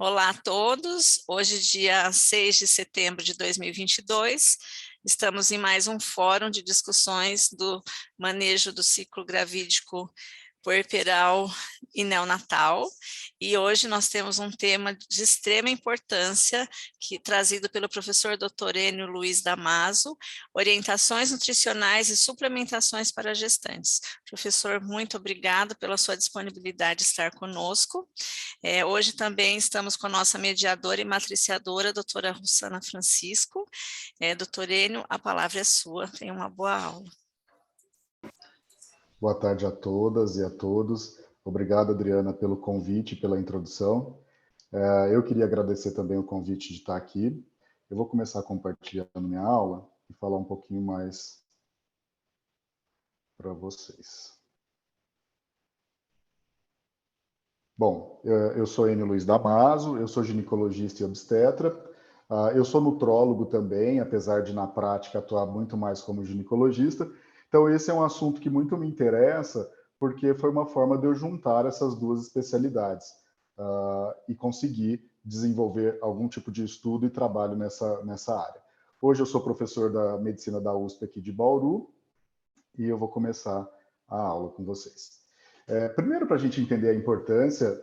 Olá a todos, hoje dia 6 de setembro de 2022, estamos em mais um fórum de discussões do manejo do ciclo gravídico puerperal e neonatal, e hoje nós temos um tema de extrema importância, trazido pelo professor Dr. Enio Luiz Damaso, orientações nutricionais e suplementações para gestantes. Professor, muito obrigado pela sua disponibilidade de estar conosco. Hoje também estamos com a nossa mediadora e matriciadora, doutora Rossana Francisco. Doutor Enio, a palavra é sua, tenha uma boa aula. Boa tarde a todas e a todos. Obrigado, Adriana, pelo convite e pela introdução. Eu queria agradecer também o convite de estar aqui. Eu vou começar compartilhando minha aula e falar um pouquinho mais para vocês. Bom, eu sou Enio Luiz Damaso, eu sou ginecologista e obstetra. Eu sou nutrólogo também, apesar de na prática atuar muito mais como ginecologista. Então esse é um assunto que muito me interessa, porque foi uma forma de eu juntar essas duas especialidades e conseguir desenvolver algum tipo de estudo e trabalho nessa área. Hoje eu sou professor da medicina da USP aqui de Bauru e eu vou começar a aula com vocês. Primeiro, para a gente entender a importância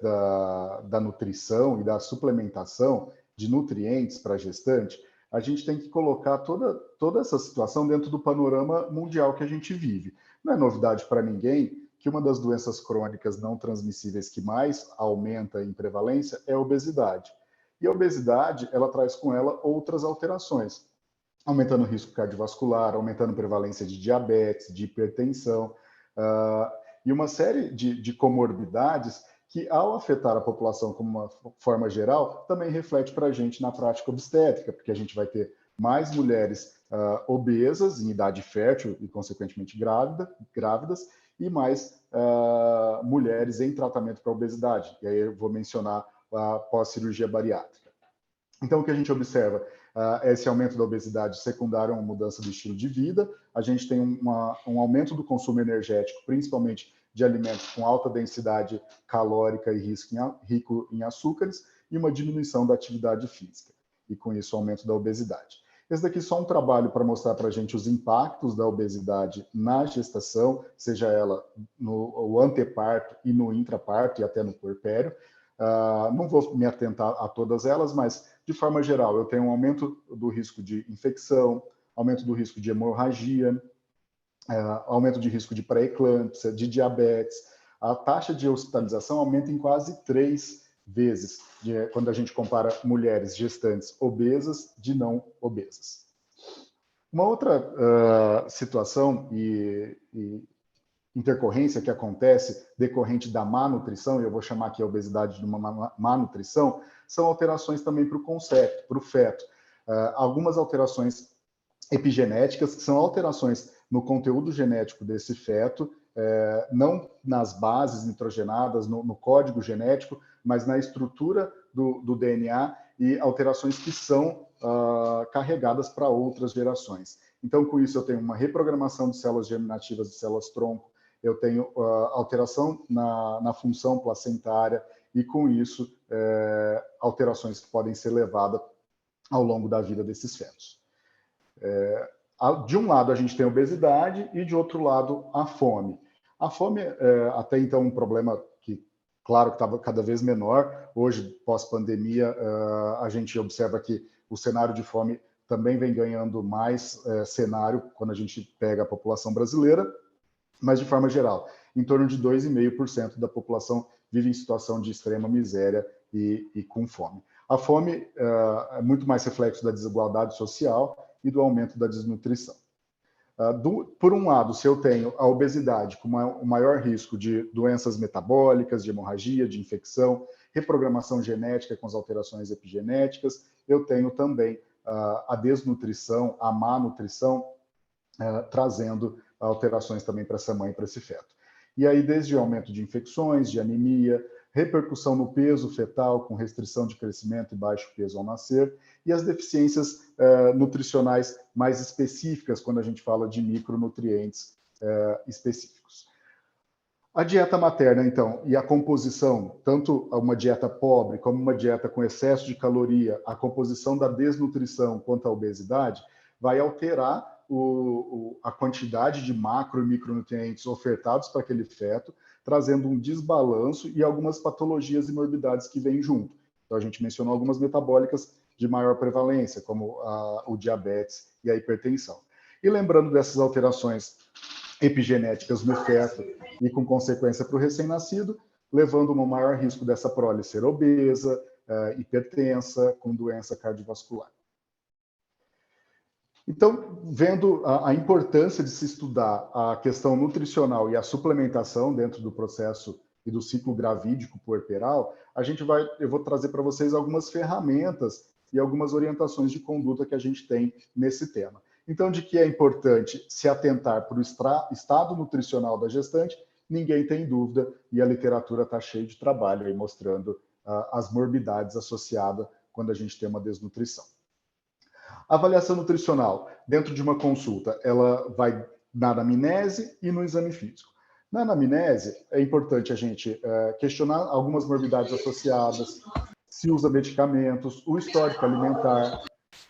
da nutrição e da suplementação de nutrientes para a gestante, a gente tem que colocar toda essa situação dentro do panorama mundial que a gente vive. Não é novidade para ninguém que uma das doenças crônicas não transmissíveis que mais aumenta em prevalência é a obesidade. E a obesidade, ela traz com ela outras alterações, aumentando o risco cardiovascular, aumentando a prevalência de diabetes, de hipertensão, e uma série de comorbidades que, ao afetar a população como uma forma geral, também reflete para a gente na prática obstétrica, porque a gente vai ter mais mulheres obesas, em idade fértil e, consequentemente, grávidas, e mais mulheres em tratamento para obesidade. E aí eu vou mencionar a pós-cirurgia bariátrica. Então, o que a gente observa é esse aumento da obesidade secundário a uma mudança do estilo de vida. A gente tem um aumento do consumo energético, principalmente de alimentos com alta densidade calórica e rico em açúcares, e uma diminuição da atividade física. E, com isso, o aumento da obesidade. Esse daqui é só um trabalho para mostrar para a gente os impactos da obesidade na gestação, seja ela no anteparto e no intraparto e até no puerpério. Não vou me atentar a todas elas, mas, de forma geral, eu tenho um aumento do risco de infecção, aumento do risco de hemorragia, aumento de risco de pré-eclâmpsia, de diabetes. A taxa de hospitalização aumenta em quase 3 vezes quando a gente compara mulheres gestantes obesas de não obesas. Uma outra situação e intercorrência que acontece decorrente da má nutrição, e eu vou chamar aqui a obesidade de uma má nutrição, são alterações também para o concepto, para o feto. Algumas alterações epigenéticas, que são alterações no conteúdo genético desse feto, não nas bases nitrogenadas, no código genético, mas na estrutura do DNA, e alterações que são carregadas para outras gerações. Então, com isso, eu tenho uma reprogramação de células germinativas de células-tronco, eu tenho alteração na função placentária, e com isso, alterações que podem ser levadas ao longo da vida desses fetos. De um lado, a gente tem a obesidade e, de outro lado, a fome. A fome é até então um problema que, claro, que estava cada vez menor. Hoje, pós-pandemia, a gente observa que o cenário de fome também vem ganhando mais cenário quando a gente pega a população brasileira, mas, de forma geral, em torno de 2,5% da população vive em situação de extrema miséria e com fome. A fome é muito mais reflexo da desigualdade social e do aumento da desnutrição. Por um lado, se eu tenho a obesidade com o maior risco de doenças metabólicas, de hemorragia, de infecção, reprogramação genética com as alterações epigenéticas, eu tenho também a desnutrição, a má nutrição, trazendo alterações também para essa mãe e para esse feto. E aí, desde o aumento de infecções, de anemia, repercussão no peso fetal, com restrição de crescimento e baixo peso ao nascer, e as deficiências nutricionais mais específicas, quando a gente fala de micronutrientes específicos. A dieta materna, então, e a composição, tanto uma dieta pobre como uma dieta com excesso de caloria, a composição da desnutrição quanto à obesidade, vai alterar a quantidade de macro e micronutrientes ofertados para aquele feto, trazendo um desbalanço e algumas patologias e morbidades que vêm junto. Então, a gente mencionou algumas metabólicas de maior prevalência, como o diabetes e a hipertensão. E lembrando dessas alterações epigenéticas no feto e com consequência para o recém-nascido, levando a um maior risco dessa prole ser obesa, hipertensa, com doença cardiovascular. Então, vendo a importância de se estudar a questão nutricional e a suplementação dentro do processo e do ciclo gravídico puerperal, eu vou trazer para vocês algumas ferramentas e algumas orientações de conduta que a gente tem nesse tema. Então, de que é importante se atentar para o estado nutricional da gestante, ninguém tem dúvida, e a literatura está cheia de trabalho aí mostrando as morbidades associadas quando a gente tem uma desnutrição. A avaliação nutricional, dentro de uma consulta, ela vai na anamnese e no exame físico. Na anamnese, é importante a gente questionar algumas morbidades associadas, se usa medicamentos, o histórico alimentar,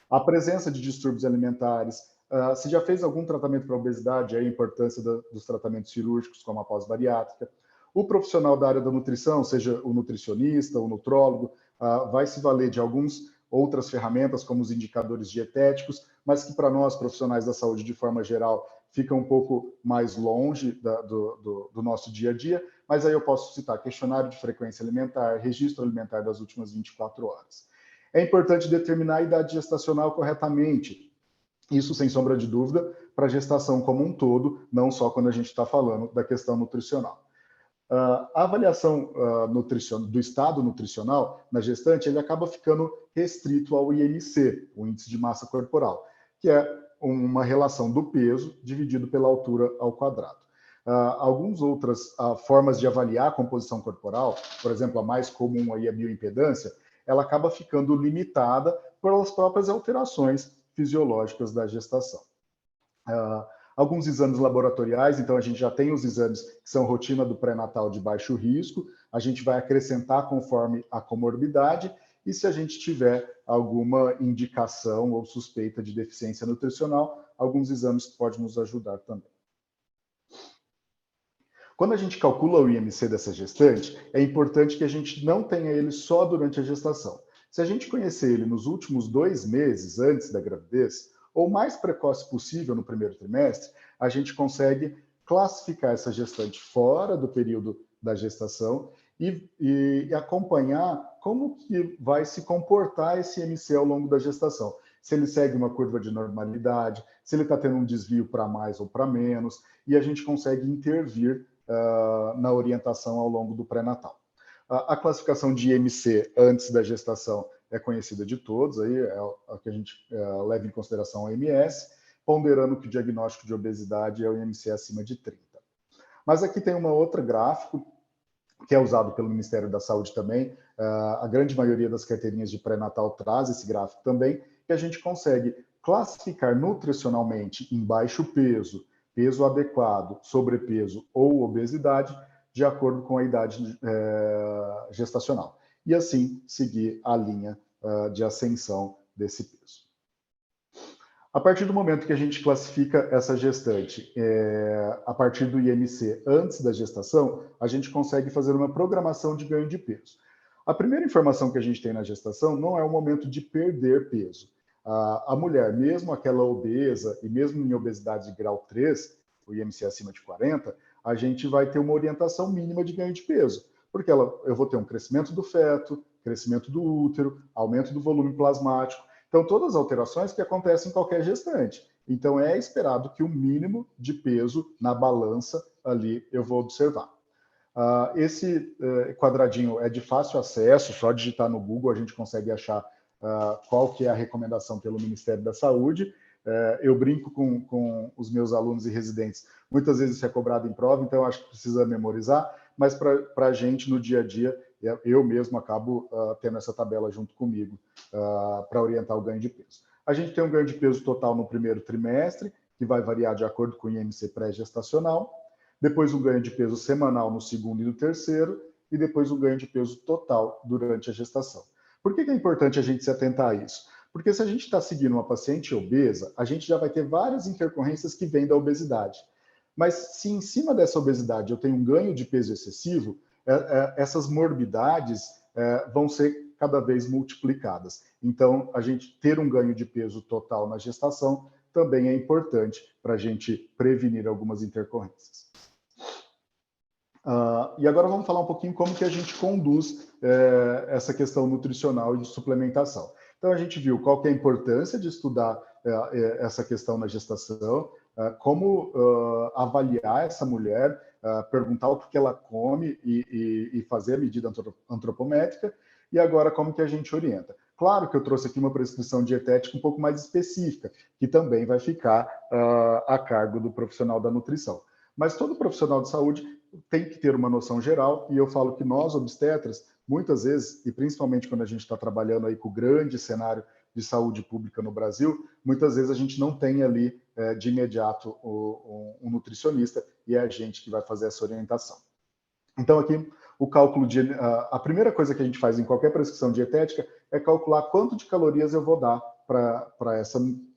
a presença de distúrbios alimentares, se já fez algum tratamento para obesidade, a importância dos tratamentos cirúrgicos, como a pós-bariátrica. O profissional da área da nutrição, seja o nutricionista, o nutrólogo, vai se valer de algumas outras ferramentas, como os indicadores dietéticos, mas que para nós, profissionais da saúde, de forma geral, fica um pouco mais longe do nosso dia a dia, mas aí eu posso citar questionário de frequência alimentar, registro alimentar das últimas 24 horas. É importante determinar a idade gestacional corretamente, isso sem sombra de dúvida, para a gestação como um todo, não só quando a gente está falando da questão nutricional. A avaliação do estado nutricional na gestante, ele acaba ficando restrito ao IMC, o índice de massa corporal, que é uma relação do peso dividido pela altura ao quadrado. Algumas outras formas de avaliar a composição corporal, por exemplo, a mais comum aí é a bioimpedância, ela acaba ficando limitada pelas próprias alterações fisiológicas da gestação. Alguns exames laboratoriais, então a gente já tem os exames que são rotina do pré-natal de baixo risco, a gente vai acrescentar conforme a comorbidade e se a gente tiver alguma indicação ou suspeita de deficiência nutricional, alguns exames podem nos ajudar também. Quando a gente calcula o IMC dessa gestante, é importante que a gente não tenha ele só durante a gestação. Se a gente conhecer ele nos últimos 2 meses antes da gravidez, ou mais precoce possível no primeiro trimestre, a gente consegue classificar essa gestante fora do período da gestação e acompanhar como que vai se comportar esse IMC ao longo da gestação. Se ele segue uma curva de normalidade, se ele está tendo um desvio para mais ou para menos, e a gente consegue intervir na orientação ao longo do pré-natal. A classificação de IMC antes da gestação é conhecida de todos, aí é a que a gente leva em consideração a OMS, ponderando que o diagnóstico de obesidade é o IMC acima de 30. Mas aqui tem um outro gráfico, que é usado pelo Ministério da Saúde também, a grande maioria das carteirinhas de pré-natal traz esse gráfico também, que a gente consegue classificar nutricionalmente em baixo peso, peso adequado, sobrepeso ou obesidade, de acordo com a idade gestacional. E assim seguir a linha de ascensão desse peso. A partir do momento que a gente classifica essa gestante a partir do IMC antes da gestação, a gente consegue fazer uma programação de ganho de peso. A primeira informação que a gente tem na gestação não é o momento de perder peso. A mulher, mesmo aquela obesa e mesmo em obesidade de grau 3, o IMC acima de 40, a gente vai ter uma orientação mínima de ganho de peso, porque eu vou ter um crescimento do feto, crescimento do útero, aumento do volume plasmático. Então, todas as alterações que acontecem em qualquer gestante. Então, é esperado que o mínimo de peso na balança ali eu vou observar. Esse quadradinho é de fácil acesso, só digitar no Google a gente consegue achar qual que é a recomendação pelo Ministério da Saúde. Eu brinco com os meus alunos e residentes. Muitas vezes isso é cobrado em prova, então eu acho que precisa memorizar, mas para a gente, no dia a dia, eu mesmo acabo tendo essa tabela junto comigo para orientar o ganho de peso. A gente tem um ganho de peso total no primeiro trimestre, que vai variar de acordo com o IMC pré-gestacional. depois um ganho de peso semanal no segundo e no terceiro, e depois um ganho de peso total durante a gestação. Por que é importante a gente se atentar a isso? Porque se a gente está seguindo uma paciente obesa, a gente já vai ter várias intercorrências que vêm da obesidade. Mas se em cima dessa obesidade eu tenho um ganho de peso excessivo, essas morbidades vão ser cada vez multiplicadas. Então, a gente ter um ganho de peso total na gestação também é importante para a gente prevenir algumas intercorrências. E agora vamos falar um pouquinho como que a gente conduz essa questão nutricional e de suplementação. Então, a gente viu qual que é a importância de estudar essa questão na gestação, como avaliar essa mulher, perguntar o que ela come e fazer a medida antropométrica, e agora como que a gente orienta. Claro que eu trouxe aqui uma prescrição dietética um pouco mais específica, que também vai ficar a cargo do profissional da nutrição. Mas todo profissional de saúde tem que ter uma noção geral, e eu falo que nós, obstetras, muitas vezes, e principalmente quando a gente está trabalhando aí com o grande cenário de saúde pública no Brasil, muitas vezes a gente não tem ali de imediato um nutricionista, e é a gente que vai fazer essa orientação. Então aqui o cálculo de... a primeira coisa que a gente faz em qualquer prescrição dietética é calcular quanto de calorias eu vou dar para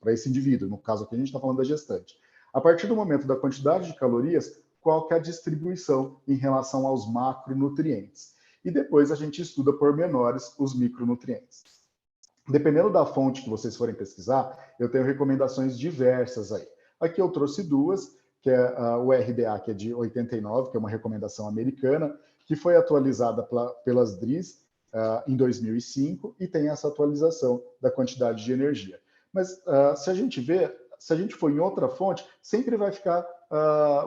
esse indivíduo, no caso aqui a gente está falando da gestante. A partir do momento da quantidade de calorias, qual que é a distribuição em relação aos macronutrientes. E depois a gente estuda por menores os micronutrientes. Dependendo da fonte que vocês forem pesquisar, eu tenho recomendações diversas aí. Aqui eu trouxe duas, que é o RDA, que é de 89, que é uma recomendação americana, que foi atualizada pelas DRIs em 2005, e tem essa atualização da quantidade de energia. Mas se a gente for em outra fonte, sempre vai ficar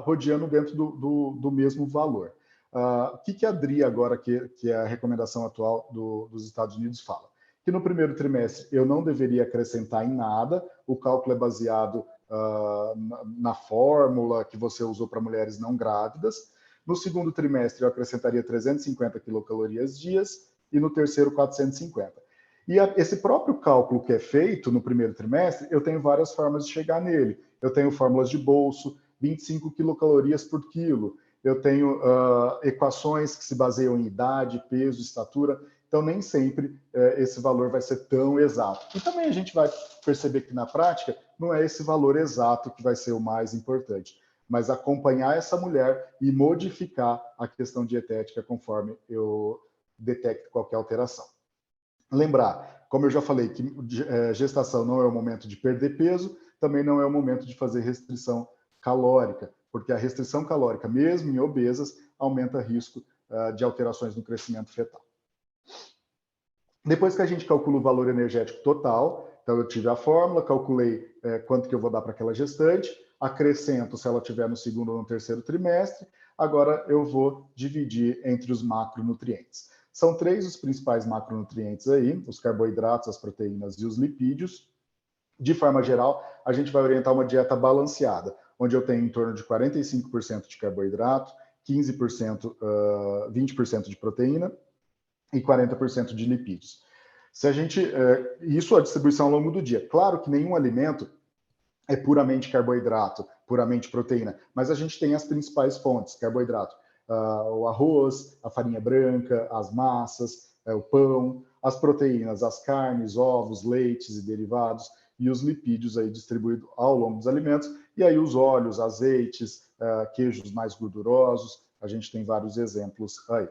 rodeando dentro do mesmo valor. O que a DRI agora, que é a recomendação atual dos Estados Unidos, fala? Que no primeiro trimestre eu não deveria acrescentar em nada, o cálculo é baseado na fórmula que você usou para mulheres não grávidas. No segundo trimestre eu acrescentaria 350 quilocalorias dias, e no terceiro 450. E esse próprio cálculo que é feito no primeiro trimestre, eu tenho várias formas de chegar nele. Eu tenho fórmulas de bolso, 25 quilocalorias por quilo. Eu tenho equações que se baseiam em idade, peso, estatura. Então, nem sempre esse valor vai ser tão exato. E também a gente vai perceber que, na prática, não é esse valor exato que vai ser o mais importante, mas acompanhar essa mulher e modificar a questão dietética conforme eu detecto qualquer alteração. Lembrar, como eu já falei, que gestação não é o momento de perder peso, também não é o momento de fazer restrição calórica, porque a restrição calórica, mesmo em obesas, aumenta o risco de alterações no crescimento fetal. Depois que a gente calcula o valor energético total, então eu tive a fórmula, calculei quanto que eu vou dar para aquela gestante, acrescento se ela estiver no segundo ou no terceiro trimestre, agora eu vou dividir entre os macronutrientes. São 3 os principais macronutrientes aí, os carboidratos, as proteínas e os lipídios. De forma geral, a gente vai orientar uma dieta balanceada, onde eu tenho em torno de 45% de carboidrato, 15%, 20% de proteína e 40% de lipídios. Se a gente, isso é a distribuição ao longo do dia. Claro que nenhum alimento é puramente carboidrato, puramente proteína, mas a gente tem as principais fontes, carboidrato. O arroz, a farinha branca, as massas, o pão, as proteínas, as carnes, ovos, leites e derivados, e os lipídios aí distribuídos ao longo dos alimentos, e aí os óleos, azeites, queijos mais gordurosos, a gente tem vários exemplos aí.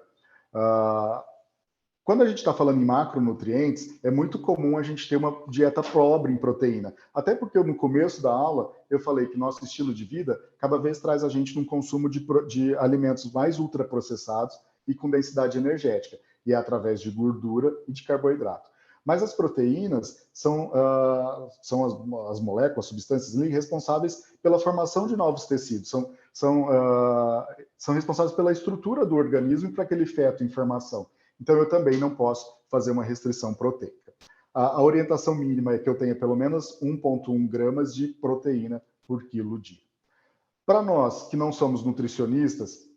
Quando a gente está falando em macronutrientes, é muito comum a gente ter uma dieta pobre em proteína. Até porque no começo da aula eu falei que nosso estilo de vida cada vez traz a gente num consumo de alimentos mais ultraprocessados e com densidade energética. E é através de gordura e de carboidrato. Mas as proteínas são as moléculas, substâncias responsáveis pela formação de novos tecidos. São responsáveis pela estrutura do organismo e para aquele feto em formação. Então, eu também não posso fazer uma restrição proteica. A orientação mínima é que eu tenha pelo menos 1,1 gramas de proteína por quilo dia. Para nós que não somos nutricionistas,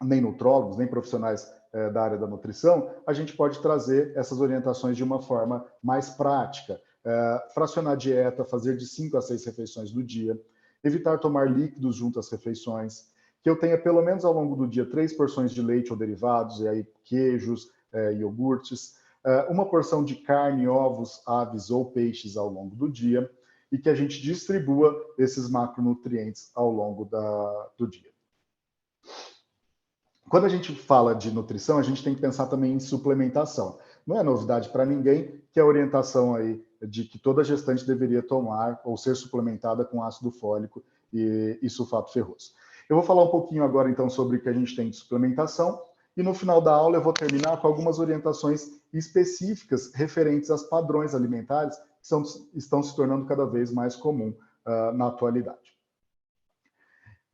nem nutrólogos, nem profissionais da área da nutrição, a gente pode trazer essas orientações de uma forma mais prática. Fracionar a dieta, fazer de 5 a 6 refeições no dia, evitar tomar líquidos junto às refeições, que eu tenha pelo menos ao longo do dia 3 porções de leite ou derivados, e aí queijos, iogurtes, uma porção de carne, ovos, aves ou peixes ao longo do dia, e que a gente distribua esses macronutrientes ao longo do dia. Quando a gente fala de nutrição, a gente tem que pensar também em suplementação. Não é novidade para ninguém que a orientação aí de que toda gestante deveria tomar ou ser suplementada com ácido fólico e sulfato ferroso. Eu vou falar um pouquinho agora, então, sobre o que a gente tem de suplementação, e no final da aula eu vou terminar com algumas orientações específicas referentes aos padrões alimentares que estão se tornando cada vez mais comum na atualidade.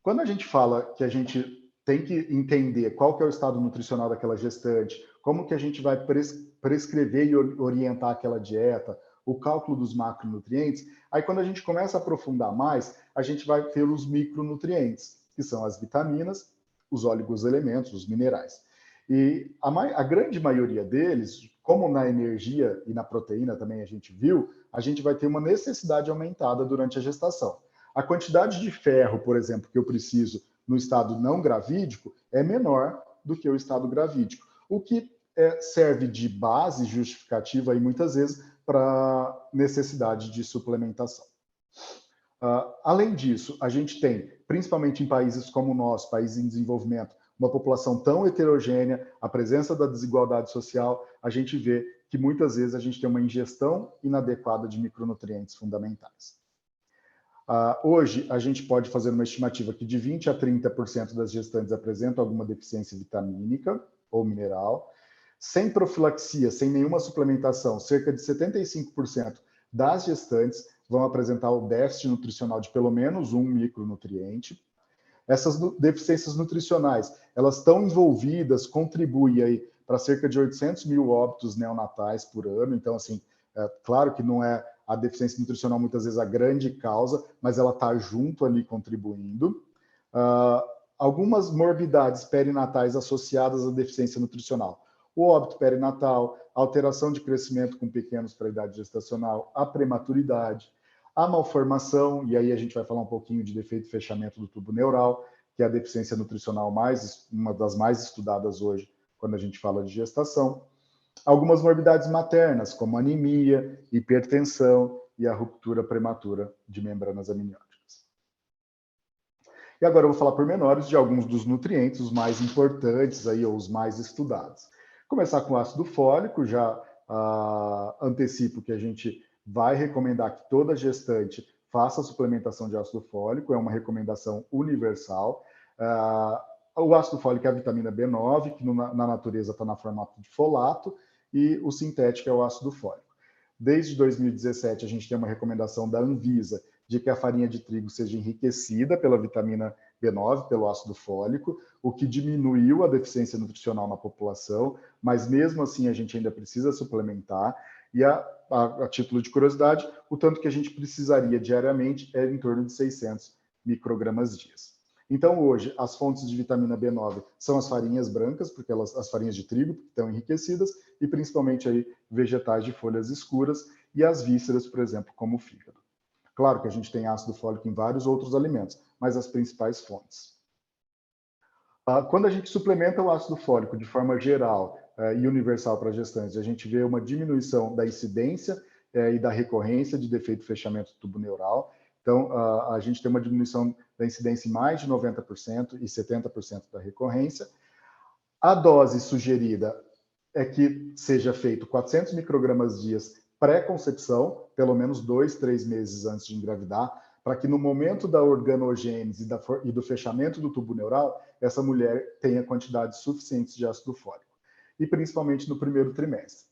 Quando a gente fala que a gente tem que entender qual que é o estado nutricional daquela gestante, como que a gente vai prescrever e orientar aquela dieta, o cálculo dos macronutrientes, aí quando a gente começa a aprofundar mais, a gente vai ter os micronutrientes, que são as vitaminas, os oligoelementos, os minerais. E a grande maioria deles, como na energia e na proteína também a gente viu, a gente vai ter uma necessidade aumentada durante a gestação. A quantidade de ferro, por exemplo, que eu preciso no estado não gravídico é menor do que o estado gravídico, o que serve de base justificativa aí muitas vezes para necessidade de suplementação. Além disso, a gente tem, principalmente em países como o nosso, países em desenvolvimento, uma população tão heterogênea, a presença da desigualdade social, a gente vê que muitas vezes a gente tem uma ingestão inadequada de micronutrientes fundamentais. Hoje, a gente pode fazer uma estimativa que de 20% a 30% das gestantes apresentam alguma deficiência vitamínica ou mineral. Sem profilaxia, sem nenhuma suplementação, cerca de 75% das gestantes vão apresentar o déficit nutricional de pelo menos um micronutriente. Essas deficiências nutricionais, elas estão envolvidas, contribuem aí para cerca de 800 mil óbitos neonatais por ano. Então, assim, claro que não é a deficiência nutricional muitas vezes a grande causa, mas ela está junto ali contribuindo. Algumas morbidades perinatais associadas à deficiência nutricional. O óbito perinatal, alteração de crescimento com pequenos para a idade gestacional, a prematuridade, a malformação, e aí a gente vai falar um pouquinho de defeito de fechamento do tubo neural, que é a deficiência nutricional uma das mais estudadas hoje quando a gente fala de gestação. Algumas morbidades maternas, como anemia, hipertensão e a ruptura prematura de membranas amnióticas. E agora eu vou falar pormenores de alguns dos nutrientes, os mais importantes aí, ou os mais estudados. Começar com o ácido fólico, já antecipo que a gente vai recomendar que toda gestante faça a suplementação de ácido fólico, é uma recomendação universal. O ácido fólico é a vitamina B9, que na natureza está na formato de folato, e o sintético é o ácido fólico. Desde 2017, a gente tem uma recomendação da Anvisa de que a farinha de trigo seja enriquecida pela vitamina B9, pelo ácido fólico, o que diminuiu a deficiência nutricional na população, mas mesmo assim a gente ainda precisa suplementar. E a título de curiosidade, o tanto que a gente precisaria diariamente é em torno de 600 microgramas dias. Então, hoje, as fontes de vitamina B9 são as farinhas brancas, porque as farinhas de trigo estão enriquecidas, e principalmente aí vegetais de folhas escuras e as vísceras, por exemplo, como o fígado. Claro que a gente tem ácido fólico em vários outros alimentos, mas as principais fontes. Quando a gente suplementa o ácido fólico de forma geral e universal para gestantes, a gente vê uma diminuição da incidência e da recorrência de defeito de fechamento do tubo neural. Então, a gente tem uma diminuição da incidência em mais de 90% e 70% da recorrência. A dose sugerida é que seja feito 400 microgramas dias pré-concepção, pelo menos 2, 3 meses antes de engravidar, para que no momento da organogênese e do fechamento do tubo neural, essa mulher tenha quantidades suficientes de ácido fólico, e principalmente no primeiro trimestre.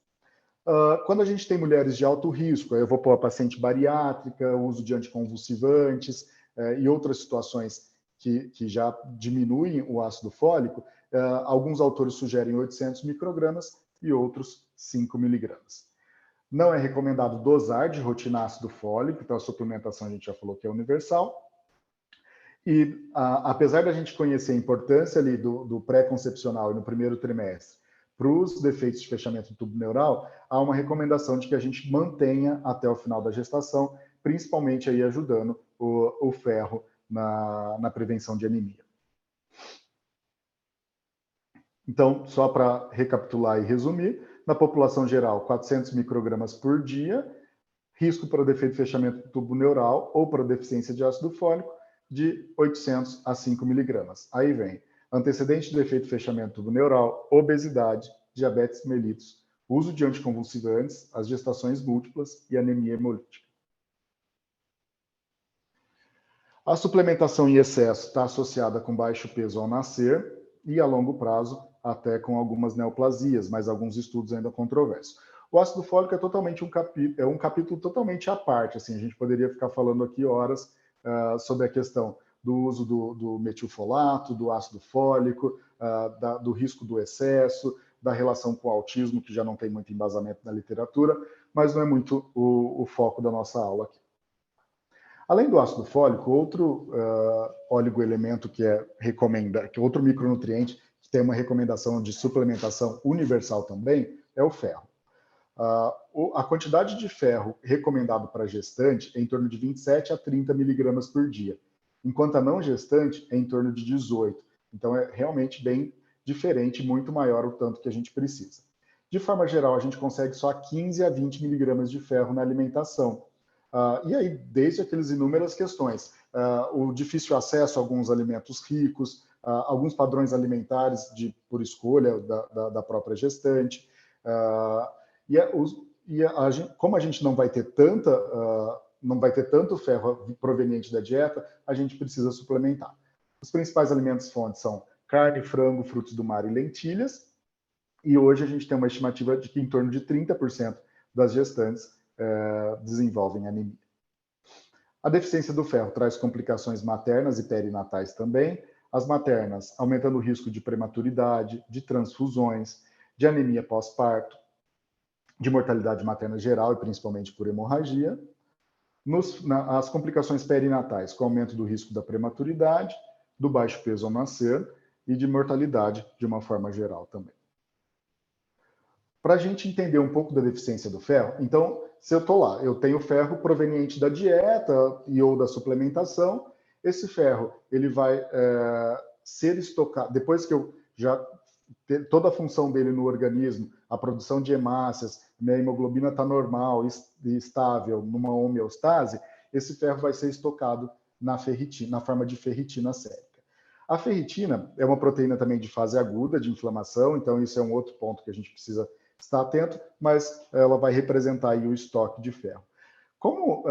Quando a gente tem mulheres de alto risco, eu vou pôr a paciente bariátrica, o uso de anticonvulsivantes e outras situações que já diminuem o ácido fólico, alguns autores sugerem 800 microgramas e outros 5 miligramas. Não é recomendado dosar de rotina ácido fólico, então a suplementação a gente já falou que é universal. E apesar da gente conhecer a importância ali do pré-concepcional e no primeiro trimestre para os defeitos de fechamento do tubo neural, há uma recomendação de que a gente mantenha até o final da gestação, principalmente aí ajudando o ferro na prevenção de anemia. Então, só para recapitular e resumir, na população geral, 400 microgramas por dia, risco para defeito de fechamento do tubo neural ou para deficiência de ácido fólico de 800 a 5 miligramas. Aí vem antecedente de defeito de fechamento do tubo neural, obesidade, diabetes mellitus, uso de anticonvulsivantes, as gestações múltiplas e anemia hemolítica. A suplementação em excesso está associada com baixo peso ao nascer e a longo prazo até com algumas neoplasias, mas alguns estudos ainda controversos. O ácido fólico é totalmente um capítulo totalmente à parte. Assim, a gente poderia ficar falando aqui horas sobre a questão do uso do metilfolato, do ácido fólico, do risco do excesso, da relação com o autismo, que já não tem muito embasamento na literatura, mas não é muito o foco da nossa aula aqui. Além do ácido fólico, outro oligoelemento que que outro micronutriente que tem uma recomendação de suplementação universal também é o ferro. A quantidade de ferro recomendado para gestante é em torno de 27 a 30 miligramas por dia, enquanto a não gestante é em torno de 18. Então é realmente bem diferente, muito maior o tanto que a gente precisa. De forma geral, a gente consegue só 15 a 20 miligramas de ferro na alimentação. E aí, desde aquelas inúmeras questões, o difícil acesso a alguns alimentos ricos, alguns padrões alimentares por escolha da própria gestante, como a gente não vai ter tanto ferro proveniente da dieta, a gente precisa suplementar. Os principais alimentos fontes são carne, frango, frutos do mar e lentilhas, e hoje a gente tem uma estimativa de que em torno de 30% das gestantes desenvolvem anemia. A deficiência do ferro traz complicações maternas e perinatais também. As maternas, aumentando o risco de prematuridade, de transfusões, de anemia pós-parto, de mortalidade materna geral e principalmente por hemorragia. As complicações perinatais, com aumento do risco da prematuridade, do baixo peso ao nascer e de mortalidade de uma forma geral também. Para a gente entender um pouco da deficiência do ferro, então, se eu estou lá, eu tenho ferro proveniente da dieta e ou da suplementação, esse ferro ele vai ser estocado, depois que eu já ter toda a função dele no organismo, a produção de hemácias, minha hemoglobina está normal e estável, numa homeostase, esse ferro vai ser estocado na ferritina, na forma de ferritina sérica. A ferritina é uma proteína também de fase aguda de inflamação, então isso é um outro ponto que a gente precisa estar atento, mas ela vai representar aí o estoque de ferro. Como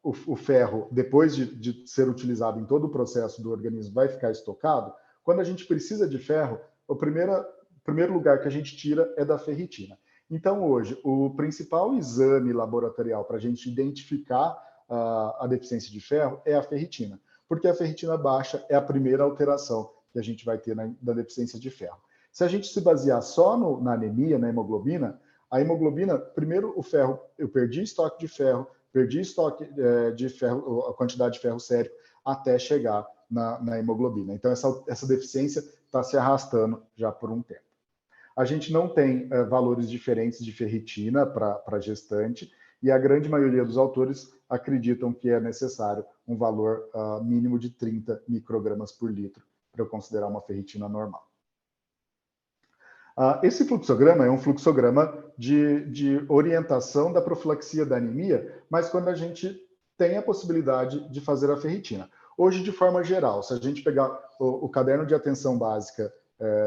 o ferro, depois de ser utilizado em todo o processo do organismo, vai ficar estocado, quando a gente precisa de ferro, o primeiro lugar que a gente tira é da ferritina. Então, hoje, o principal exame laboratorial para a gente identificar a deficiência de ferro é a ferritina, porque a ferritina baixa é a primeira alteração que a gente vai ter da deficiência de ferro. Se a gente se basear só na anemia, na hemoglobina, a hemoglobina, primeiro o ferro, eu perdi estoque de ferro, perdi estoque de ferro, a quantidade de ferro sérico, até chegar na hemoglobina. Então, essa deficiência está se arrastando já por um tempo. A gente não tem valores diferentes de ferritina para gestante, e a grande maioria dos autores acreditam que é necessário um valor mínimo de 30 microgramas por litro para eu considerar uma ferritina normal. Esse fluxograma é um fluxograma de orientação da profilaxia da anemia, mas quando a gente tem a possibilidade de fazer a ferritina. Hoje, de forma geral, se a gente pegar o caderno de atenção básica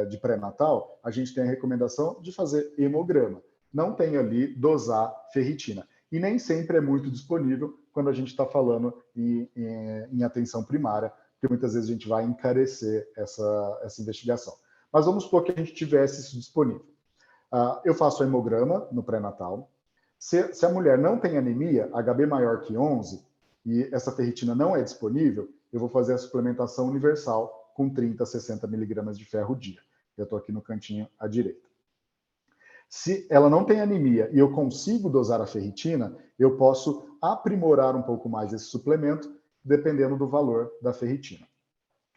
de pré-natal, a gente tem a recomendação de fazer hemograma. Não tem ali dosar ferritina. E nem sempre é muito disponível quando a gente está falando em atenção primária, porque muitas vezes a gente vai encarecer essa investigação. Mas vamos supor que a gente tivesse isso disponível. Eu faço o hemograma no pré-natal. Se a mulher não tem anemia, HB maior que 11, e essa ferritina não é disponível, eu vou fazer a suplementação universal com 30 a 60 miligramas de ferro dia. Eu estou aqui no cantinho à direita. Se ela não tem anemia e eu consigo dosar a ferritina, eu posso aprimorar um pouco mais esse suplemento, dependendo do valor da ferritina.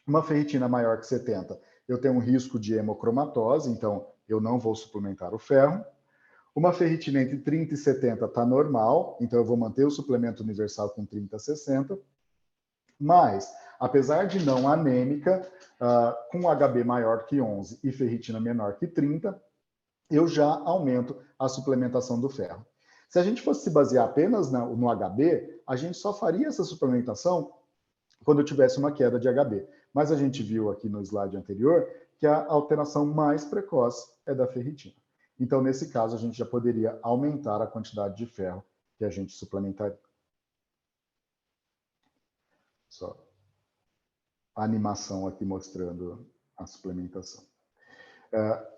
Uma ferritina maior que 70, eu tenho um risco de hemocromatose, então eu não vou suplementar o ferro. Uma ferritina entre 30 e 70 está normal, então eu vou manter o suplemento universal com 30 a 60. Mas, apesar de não anêmica, com HB maior que 11 e ferritina menor que 30, eu já aumento a suplementação do ferro. Se a gente fosse se basear apenas no HB, a gente só faria essa suplementação quando eu tivesse uma queda de HB. Mas a gente viu aqui no slide anterior que a alteração mais precoce é da ferritina. Então, nesse caso, a gente já poderia aumentar a quantidade de ferro que a gente suplementaria. Só a animação aqui mostrando a suplementação.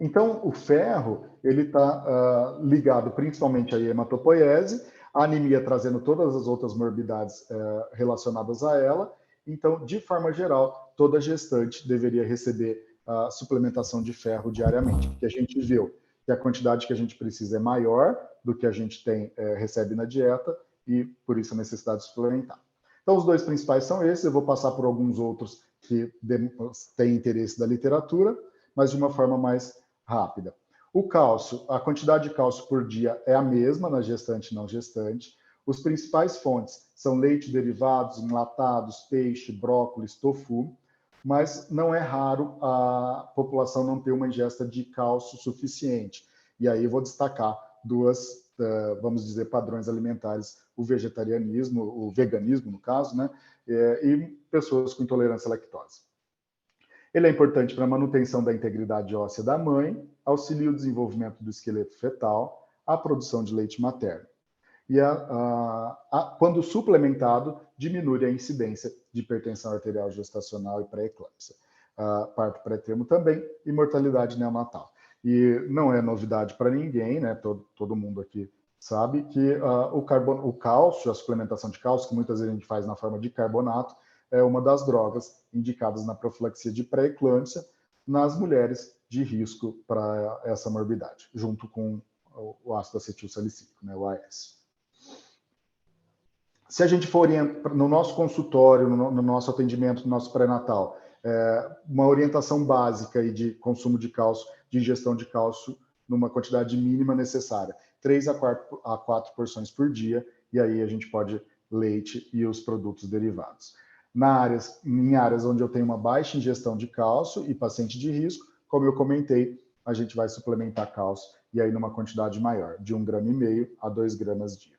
Então, o ferro ele está ligado principalmente à hematopoiese, a anemia trazendo todas as outras morbidades relacionadas a ela. Então, de forma geral, toda gestante deveria receber a suplementação de ferro diariamente, porque a gente viu que a quantidade que a gente precisa é maior do que a gente recebe na dieta e, por isso, a necessidade de suplementar. Então, os dois principais são esses. Eu vou passar por alguns outros que têm interesse da literatura, mas de uma forma mais rápida. O cálcio, a quantidade de cálcio por dia é a mesma na gestante e não gestante. Os principais fontes são leite, derivados, enlatados, peixe, brócolis, tofu, mas não é raro a população não ter uma ingesta de cálcio suficiente. E aí eu vou destacar duas, vamos dizer, padrões alimentares, o vegetarianismo, o veganismo, no caso, né? E pessoas com intolerância à lactose. Ele é importante para a manutenção da integridade óssea da mãe, auxilia o desenvolvimento do esqueleto fetal, a produção de leite materno. E quando suplementado, diminui a incidência de hipertensão arterial gestacional e pré-eclâmpsia. Parto pré-termo também e mortalidade neonatal. E não é novidade para ninguém, né? Todo mundo aqui sabe que o cálcio, a suplementação de cálcio, que muitas vezes a gente faz na forma de carbonato, é uma das drogas indicadas na profilaxia de pré-eclâmpsia nas mulheres de risco para essa morbidade, junto com o ácido acetil salicílico, né, o AS. Se a gente for no nosso consultório, no nosso atendimento, no nosso pré-natal, uma orientação básica aí de consumo de cálcio, de ingestão de cálcio numa quantidade mínima necessária, 3 a 4 porções por dia, e aí a gente pode leite e os produtos derivados. Em áreas onde eu tenho uma baixa ingestão de cálcio e paciente de risco, como eu comentei, a gente vai suplementar cálcio e aí numa quantidade maior, de 1,5 gramas a 2 gramas dia.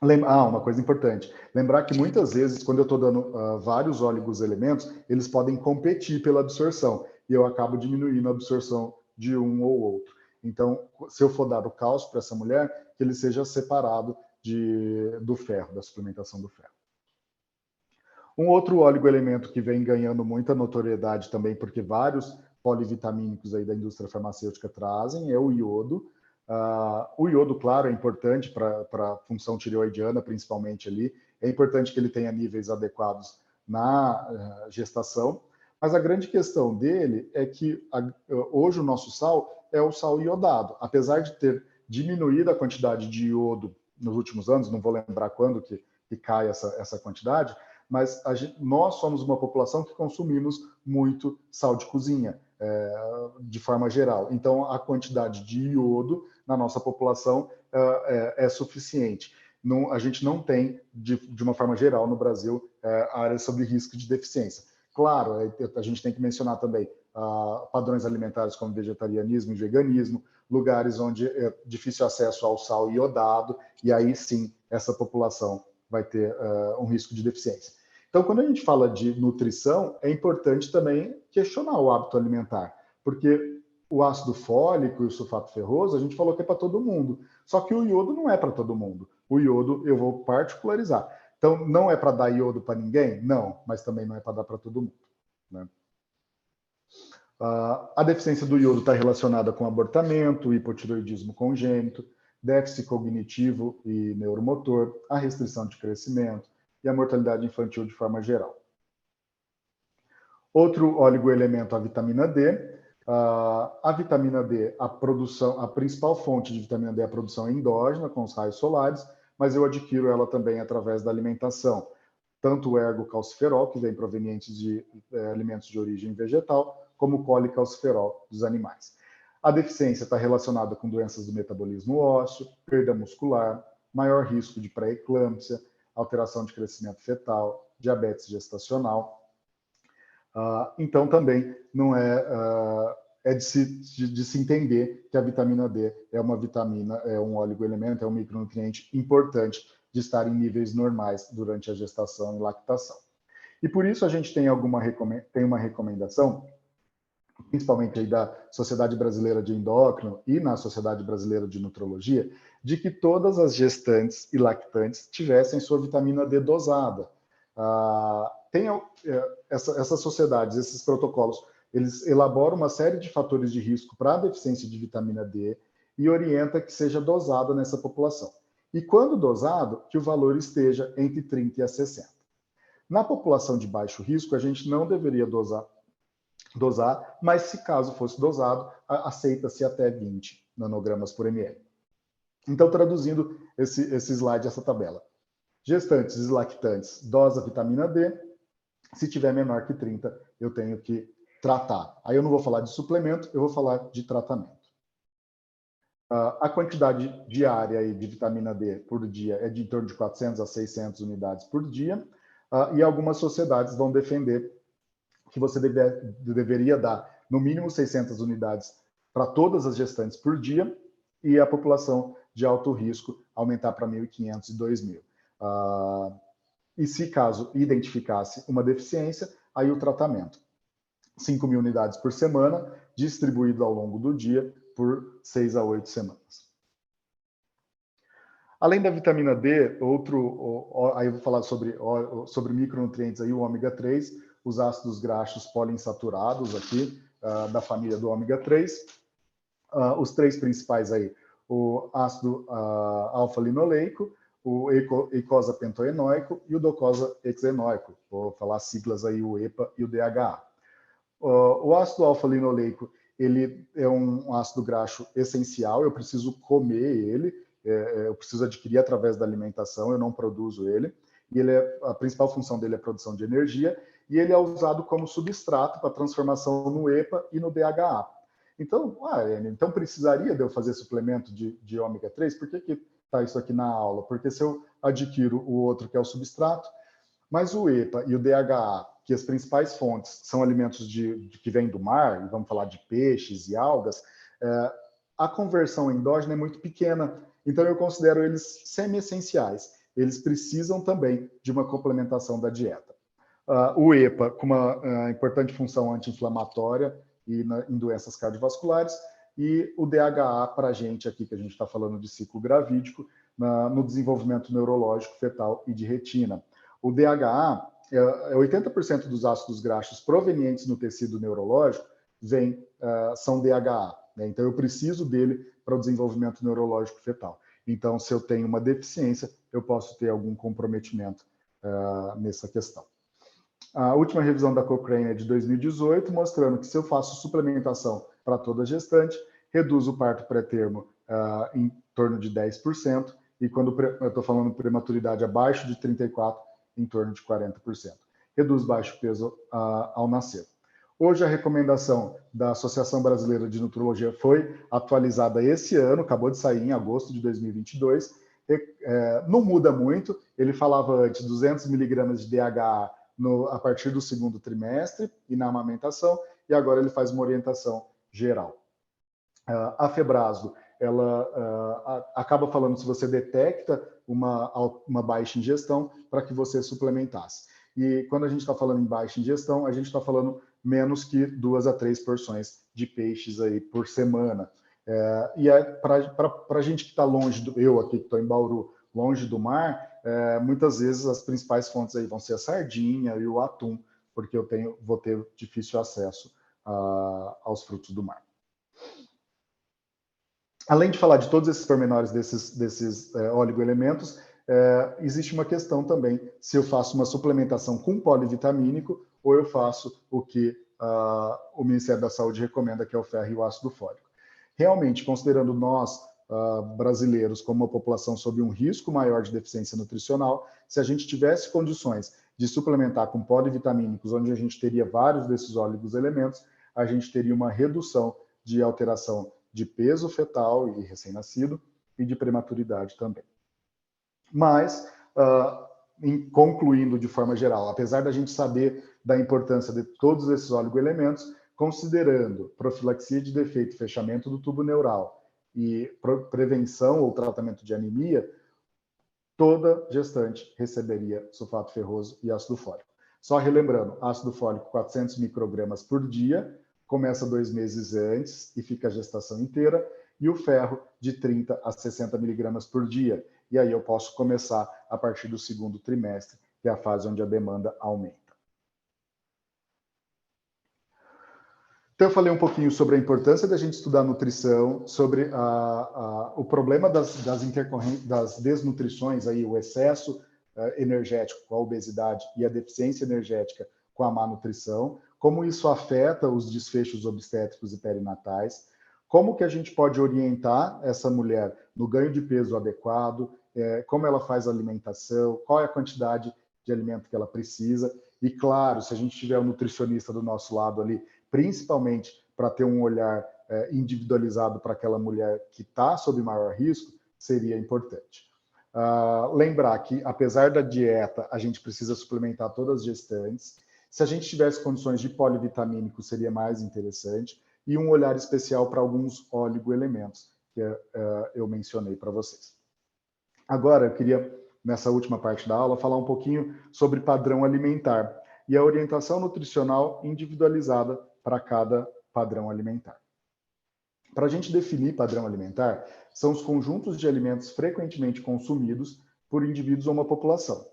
Uma coisa importante, lembrar que muitas vezes, quando eu estou dando vários oligoelementos, eles podem competir pela absorção, e eu acabo diminuindo a absorção de um ou outro. Então, se eu for dar o cálcio para essa mulher, que ele seja separado do ferro, da suplementação do ferro. Um outro oligoelemento que vem ganhando muita notoriedade também, porque vários polivitamínicos aí da indústria farmacêutica trazem, é o iodo. O iodo, claro, é importante para a função tireoidiana, principalmente ali. É importante que ele tenha níveis adequados na gestação. Mas a grande questão dele é que hoje o nosso sal é o sal iodado. Apesar de ter diminuído a quantidade de iodo nos últimos anos, não vou lembrar quando que cai essa quantidade, mas nós somos uma população que consumimos muito sal de cozinha, de forma geral. Então, a quantidade de iodo na nossa população é suficiente. A gente não tem, de uma forma geral, no Brasil, áreas sobre risco de deficiência. Claro, a gente tem que mencionar também padrões alimentares como vegetarianismo e veganismo, lugares onde é difícil acesso ao sal iodado, e aí sim essa população vai ter um risco de deficiência. Então, quando a gente fala de nutrição, é importante também questionar o hábito alimentar, porque o ácido fólico e o sulfato ferroso, a gente falou que é para todo mundo, só que o iodo não é para todo mundo. O iodo eu vou particularizar. Então, não é para dar iodo para ninguém? Não, mas também não é para dar para todo mundo, né? A deficiência do iodo está relacionada com abortamento, hipotireoidismo congênito, déficit cognitivo e neuromotor, a restrição de crescimento e a mortalidade infantil de forma geral. Outro oligoelemento, a vitamina D. A vitamina D, a principal fonte de vitamina D é a produção endógena com os raios solares, mas eu adquiro ela também através da alimentação. Tanto o ergocalciferol, que vem proveniente de alimentos de origem vegetal, como o colicalciferol dos animais. A deficiência está relacionada com doenças do metabolismo ósseo, perda muscular, maior risco de pré-eclâmpsia, alteração de crescimento fetal, diabetes gestacional. Então, também não é de se entender que a vitamina D é uma vitamina, é um oligoelemento, é um micronutriente importante de estar em níveis normais durante a gestação e lactação. E por isso a gente tem uma recomendação, principalmente aí da Sociedade Brasileira de Endócrino e na Sociedade Brasileira de Nutrologia, de que todas as gestantes e lactantes tivessem sua vitamina D dosada. Essas sociedades, esses protocolos, eles elaboram uma série de fatores de risco para a deficiência de vitamina D e orienta que seja dosada nessa população. E quando dosado, que o valor esteja entre 30 e 60. Na população de baixo risco, a gente não deveria dosar, mas se caso fosse dosado, aceita-se até 20 nanogramas por ml. Então, traduzindo esse slide, essa tabela. Gestantes e lactantes, dosa vitamina D. Se tiver menor que 30, eu tenho que tratar. Aí eu não vou falar de suplemento, eu vou falar de tratamento. A quantidade diária aí de vitamina D por dia é de em torno de 400 a 600 unidades por dia, e algumas sociedades vão defender que você deveria dar no mínimo 600 unidades para todas as gestantes por dia, e a população de alto risco aumentar para 1.500 e 2.000. E se caso identificasse uma deficiência, aí o tratamento. 5.000 unidades por semana, distribuído ao longo do dia por 6 a 8 semanas. Além da vitamina D, aí eu vou falar sobre micronutrientes, aí, o ômega 3, os ácidos graxos poliinsaturados aqui, da família do ômega 3. Os três principais aí, o ácido alfa-linoleico, o eicosapentaenoico e o docosahexaenoico. Vou falar as siglas aí, o EPA e o DHA. O ácido alfa-linoleico, ele é um ácido graxo essencial, eu preciso comer ele, eu preciso adquirir através da alimentação, eu não produzo ele, e a principal função dele é a produção de energia, e ele é usado como substrato para transformação no EPA e no DHA. Então, então precisaria de eu fazer suplemento de ômega 3? Por que está isso aqui na aula? Porque se eu adquiro o outro que é o substrato, mas o EPA e o DHA, que as principais fontes são alimentos que vêm do mar, e vamos falar de peixes e algas, a conversão endógena é muito pequena, então eu considero eles semi-essenciais. Eles precisam também de uma complementação da dieta. O EPA, com uma importante função anti-inflamatória em doenças cardiovasculares, e o DHA para a gente aqui, que a gente está falando de ciclo gravídico, no desenvolvimento neurológico, fetal e de retina. O DHA, 80% dos ácidos graxos provenientes no tecido neurológico são DHA, né? Então eu preciso dele para o desenvolvimento neurológico fetal. Então, se eu tenho uma deficiência, eu posso ter algum comprometimento nessa questão. A última revisão da Cochrane é de 2018, mostrando que se eu faço suplementação para toda gestante, reduz o parto pré-termo em torno de 10%, e quando eu estou falando de prematuridade abaixo de 34%, em torno de 40%. Reduz baixo peso ao nascer. Hoje a recomendação da Associação Brasileira de Nutrologia foi atualizada esse ano, acabou de sair em agosto de 2022, não muda muito, ele falava antes 200 miligramas de DHA a partir do segundo trimestre e na amamentação, e agora ele faz uma orientação geral. A Febrasgo, ela acaba falando se você detecta uma baixa ingestão para que você suplementasse. E quando a gente está falando em baixa ingestão, a gente está falando menos que 2 a 3 porções de peixes aí por semana. Para a gente que está longe, eu aqui que estou em Bauru, longe do mar, muitas vezes as principais fontes aí vão ser a sardinha e o atum, porque eu vou ter difícil acesso aos frutos do mar. Além de falar de todos esses pormenores desses oligoelementos, existe uma questão também se eu faço uma suplementação com polivitamínico ou eu faço o que o Ministério da Saúde recomenda, que é o ferro e o ácido fólico. Realmente, considerando nós, brasileiros, como uma população sob um risco maior de deficiência nutricional, se a gente tivesse condições de suplementar com polivitamínicos, onde a gente teria vários desses oligoelementos, a gente teria uma redução de alteração de peso fetal e recém-nascido e de prematuridade também. Mas concluindo de forma geral, apesar da gente saber da importância de todos esses oligoelementos, considerando profilaxia de defeito, fechamento do tubo neural e prevenção ou tratamento de anemia, toda gestante receberia sulfato ferroso e ácido fólico. Só relembrando, ácido fólico 400 microgramas por dia, começa 2 meses antes e fica a gestação inteira, e o ferro de 30 a 60 miligramas por dia. E aí eu posso começar a partir do segundo trimestre, que é a fase onde a demanda aumenta. Então eu falei um pouquinho sobre a importância da gente estudar nutrição, sobre o problema das desnutrições, aí, o excesso energético com a obesidade e a deficiência energética com a má nutrição, como isso afeta os desfechos obstétricos e perinatais, como que a gente pode orientar essa mulher no ganho de peso adequado, como ela faz a alimentação, qual é a quantidade de alimento que ela precisa. E, claro, se a gente tiver um nutricionista do nosso lado ali, principalmente para ter um olhar individualizado para aquela mulher que está sob maior risco, seria importante. Lembrar que, apesar da dieta, a gente precisa suplementar todas as gestantes. Se a gente tivesse condições de polivitamínico, seria mais interessante. E um olhar especial para alguns oligoelementos que eu mencionei para vocês. Agora, eu queria, nessa última parte da aula, falar um pouquinho sobre padrão alimentar e a orientação nutricional individualizada para cada padrão alimentar. Para a gente definir padrão alimentar, são os conjuntos de alimentos frequentemente consumidos por indivíduos ou uma população.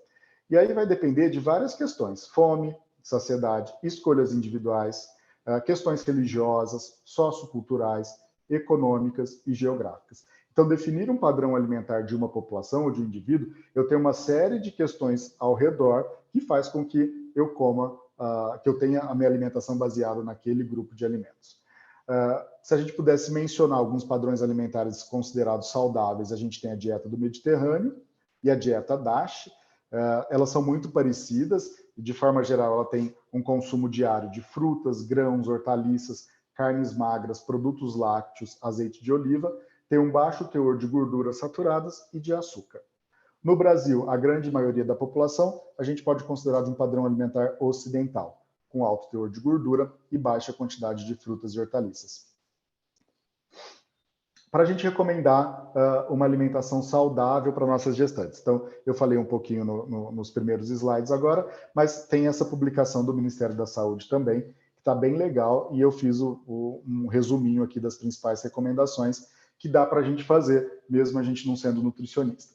E aí vai depender de várias questões: fome, saciedade, escolhas individuais, questões religiosas, socioculturais, econômicas e geográficas. Então, definir um padrão alimentar de uma população ou de um indivíduo, eu tenho uma série de questões ao redor que faz com que eu coma, que eu tenha a minha alimentação baseada naquele grupo de alimentos. Se a gente pudesse mencionar alguns padrões alimentares considerados saudáveis, a gente tem a dieta do Mediterrâneo e a dieta DASH. Elas são muito parecidas. De forma geral, ela tem um consumo diário de frutas, grãos, hortaliças, carnes magras, produtos lácteos, azeite de oliva, tem um baixo teor de gorduras saturadas e de açúcar. No Brasil, a grande maioria da população, a gente pode considerar de um padrão alimentar ocidental, com alto teor de gordura e baixa quantidade de frutas e hortaliças. Para a gente recomendar uma alimentação saudável para nossas gestantes. Então, eu falei um pouquinho nos primeiros slides agora, mas tem essa publicação do Ministério da Saúde também, que está bem legal, e eu fiz um resuminho aqui das principais recomendações que dá para a gente fazer, mesmo a gente não sendo nutricionista.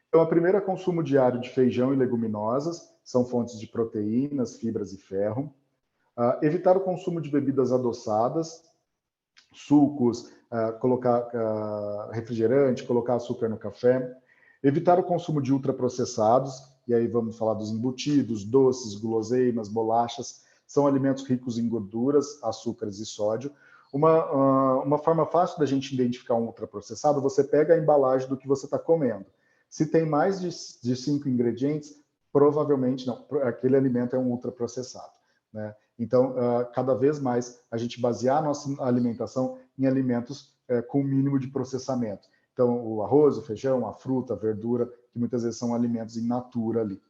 Então, a primeira é consumo diário de feijão e leguminosas, são fontes de proteínas, fibras e ferro. Evitar o consumo de bebidas adoçadas, sucos, colocar refrigerante, colocar açúcar no café. Evitar o consumo de ultraprocessados, e aí vamos falar dos embutidos, doces, guloseimas, bolachas, são alimentos ricos em gorduras, açúcares e sódio. Uma forma fácil da gente identificar um ultraprocessado, você pega a embalagem do que você está comendo. Se tem mais de 5 ingredientes, provavelmente não, aquele alimento é um ultraprocessado, né? Então, cada vez mais a gente basear a nossa alimentação em alimentos com mínimo de processamento. Então, o arroz, o feijão, a fruta, a verdura, que muitas vezes são alimentos in natura ali.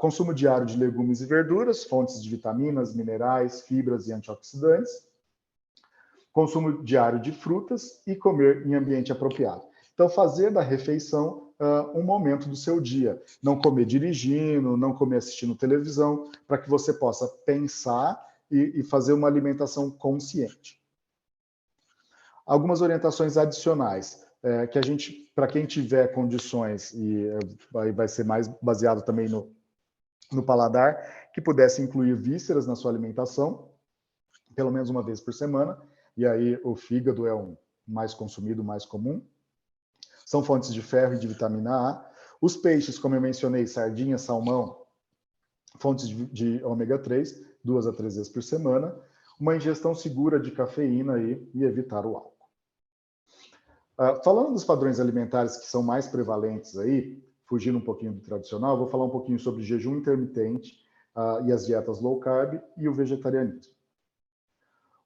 Consumo diário de legumes e verduras, fontes de vitaminas, minerais, fibras e antioxidantes. Consumo diário de frutas e comer em ambiente apropriado. Então, fazer da refeição um momento do seu dia. Não comer dirigindo, não comer assistindo televisão, para que você possa pensar e fazer uma alimentação consciente. Algumas orientações adicionais, que a gente, para quem tiver condições, e vai ser mais baseado também no paladar, que pudesse incluir vísceras na sua alimentação, pelo menos uma vez por semana, e aí o fígado é o mais consumido, mais comum. São fontes de ferro e de vitamina A. Os peixes, como eu mencionei, sardinha, salmão, fontes de ômega 3, 2 a 3 vezes por semana. Uma ingestão segura de cafeína e evitar o álcool. Falando dos padrões alimentares que são mais prevalentes aí, fugindo um pouquinho do tradicional, vou falar um pouquinho sobre jejum intermitente e as dietas low carb e o vegetarianismo.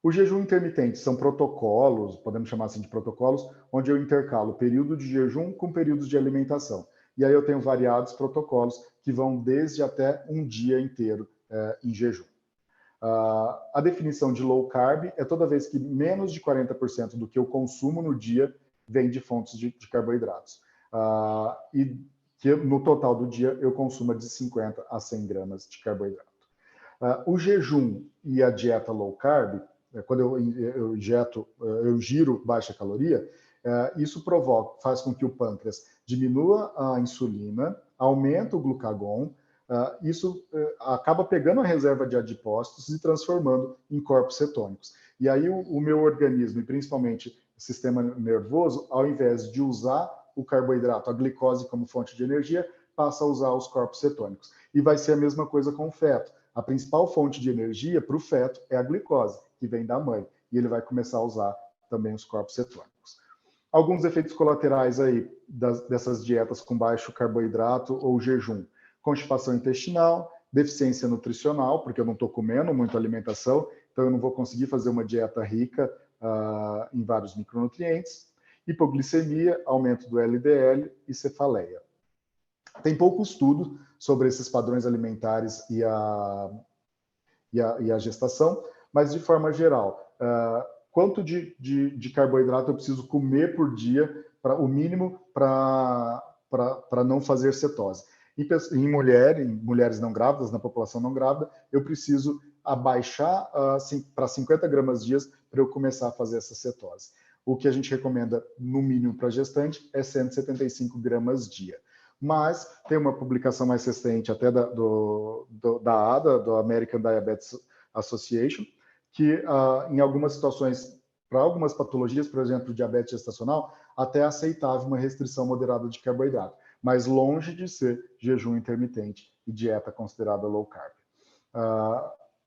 O jejum intermitente são protocolos, podemos chamar assim de protocolos, onde eu intercalo período de jejum com períodos de alimentação. E aí eu tenho variados protocolos que vão desde até um dia inteiro em jejum. A definição de low carb é toda vez que menos de 40% do que eu consumo no dia vem de fontes de carboidratos. E que no total do dia eu consumo de 50 a 100 gramas de carboidrato. O jejum e a dieta low carb, quando eu giro baixa caloria, isso faz com que o pâncreas diminua a insulina, aumenta o glucagon, isso acaba pegando a reserva de adipócitos e transformando em corpos cetônicos. E aí o meu organismo, e principalmente o sistema nervoso, ao invés de usar o carboidrato, a glicose como fonte de energia, passa a usar os corpos cetônicos. E vai ser a mesma coisa com o feto. A principal fonte de energia para o feto é a glicose, que vem da mãe. E ele vai começar a usar também os corpos cetônicos. Alguns efeitos colaterais aí dessas dietas com baixo carboidrato ou jejum: constipação intestinal, deficiência nutricional, porque eu não estou comendo muita alimentação, então eu não vou conseguir fazer uma dieta rica em vários micronutrientes, hipoglicemia, aumento do LDL e cefaleia. Tem pouco estudo sobre esses padrões alimentares e a gestação, mas de forma geral, quanto de carboidrato eu preciso comer por dia, o mínimo para não fazer cetose. Em mulheres não grávidas, na população não grávida, eu preciso abaixar para 50 gramas dias para eu começar a fazer essa cetose. O que a gente recomenda, no mínimo para gestante, é 175 gramas dia. Mas tem uma publicação mais recente, até da ADA, do American Diabetes Association, que em algumas situações, para algumas patologias, por exemplo, diabetes gestacional, até é aceitável uma restrição moderada de carboidrato, mas longe de ser jejum intermitente e dieta considerada low carb.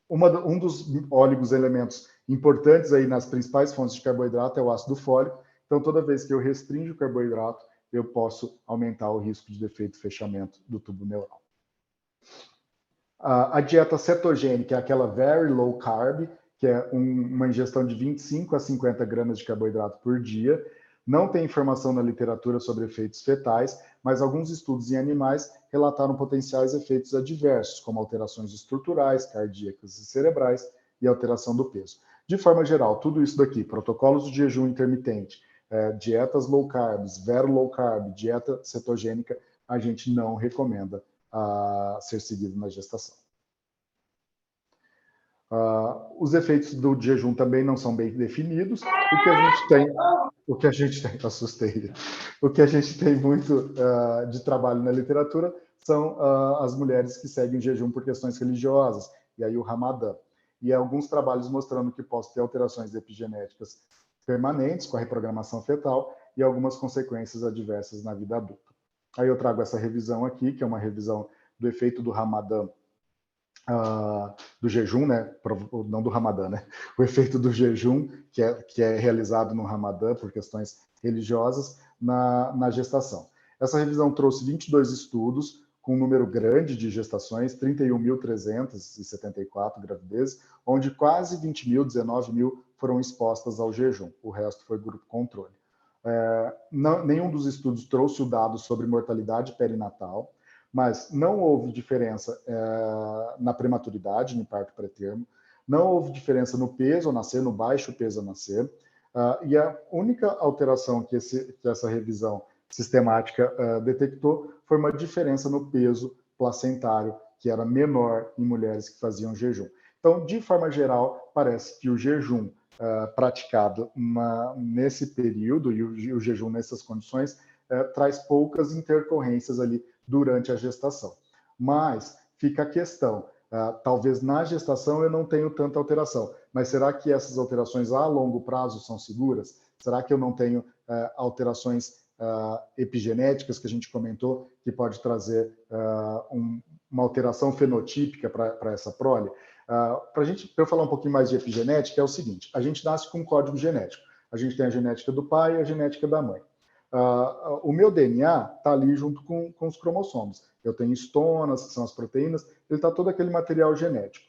Um dos óligos-elementos importantes aí nas principais fontes de carboidrato é o ácido fólico, então toda vez que eu restringo o carboidrato, eu posso aumentar o risco de defeito e fechamento do tubo neural. A dieta cetogênica é aquela very low carb, que é uma ingestão de 25 a 50 gramas de carboidrato por dia. Não tem informação na literatura sobre efeitos fetais, mas alguns estudos em animais relataram potenciais efeitos adversos, como alterações estruturais, cardíacas e cerebrais e alteração do peso. De forma geral, tudo isso daqui, protocolos de jejum intermitente, dietas low carbs, very low carb, dieta cetogênica, a gente não recomenda ser seguido na gestação. Os efeitos do jejum também não são bem definidos. O que a gente tem muito de trabalho na literatura são as mulheres que seguem o jejum por questões religiosas, e aí o Ramadã. E alguns trabalhos mostrando que posso ter alterações epigenéticas permanentes com a reprogramação fetal e algumas consequências adversas na vida adulta. Aí eu trago essa revisão aqui, que é uma revisão do efeito do Ramadã, do jejum, né? Não do Ramadã, né? O efeito do jejum, que é realizado no Ramadã por questões religiosas, na gestação. Essa revisão trouxe 22 estudos, com um número grande de gestações, 31.374 gravidezes, onde quase 20 mil, 19 mil foram expostas ao jejum. O resto foi grupo controle. Nenhum dos estudos trouxe o dado sobre mortalidade perinatal, mas não houve diferença na prematuridade, no parto pré-termo, não houve diferença no peso ao nascer, no baixo peso ao nascer, e a única alteração que essa revisão sistemática detectou foi uma diferença no peso placentário, que era menor em mulheres que faziam jejum. Então, de forma geral, parece que o jejum praticado nesse período e o jejum nessas condições traz poucas intercorrências ali durante a gestação. Mas fica a questão, talvez na gestação eu não tenho tanta alteração, mas será que essas alterações a longo prazo são seguras? Será que eu não tenho alterações epigenéticas que a gente comentou, que pode trazer uma alteração fenotípica para essa prole? Para eu falar um pouquinho mais de epigenética, é o seguinte: a gente nasce com um código genético. A gente tem a genética do pai e a genética da mãe. O meu DNA está ali junto com os cromossomos. Eu tenho estonas, que são as proteínas, ele está todo aquele material genético.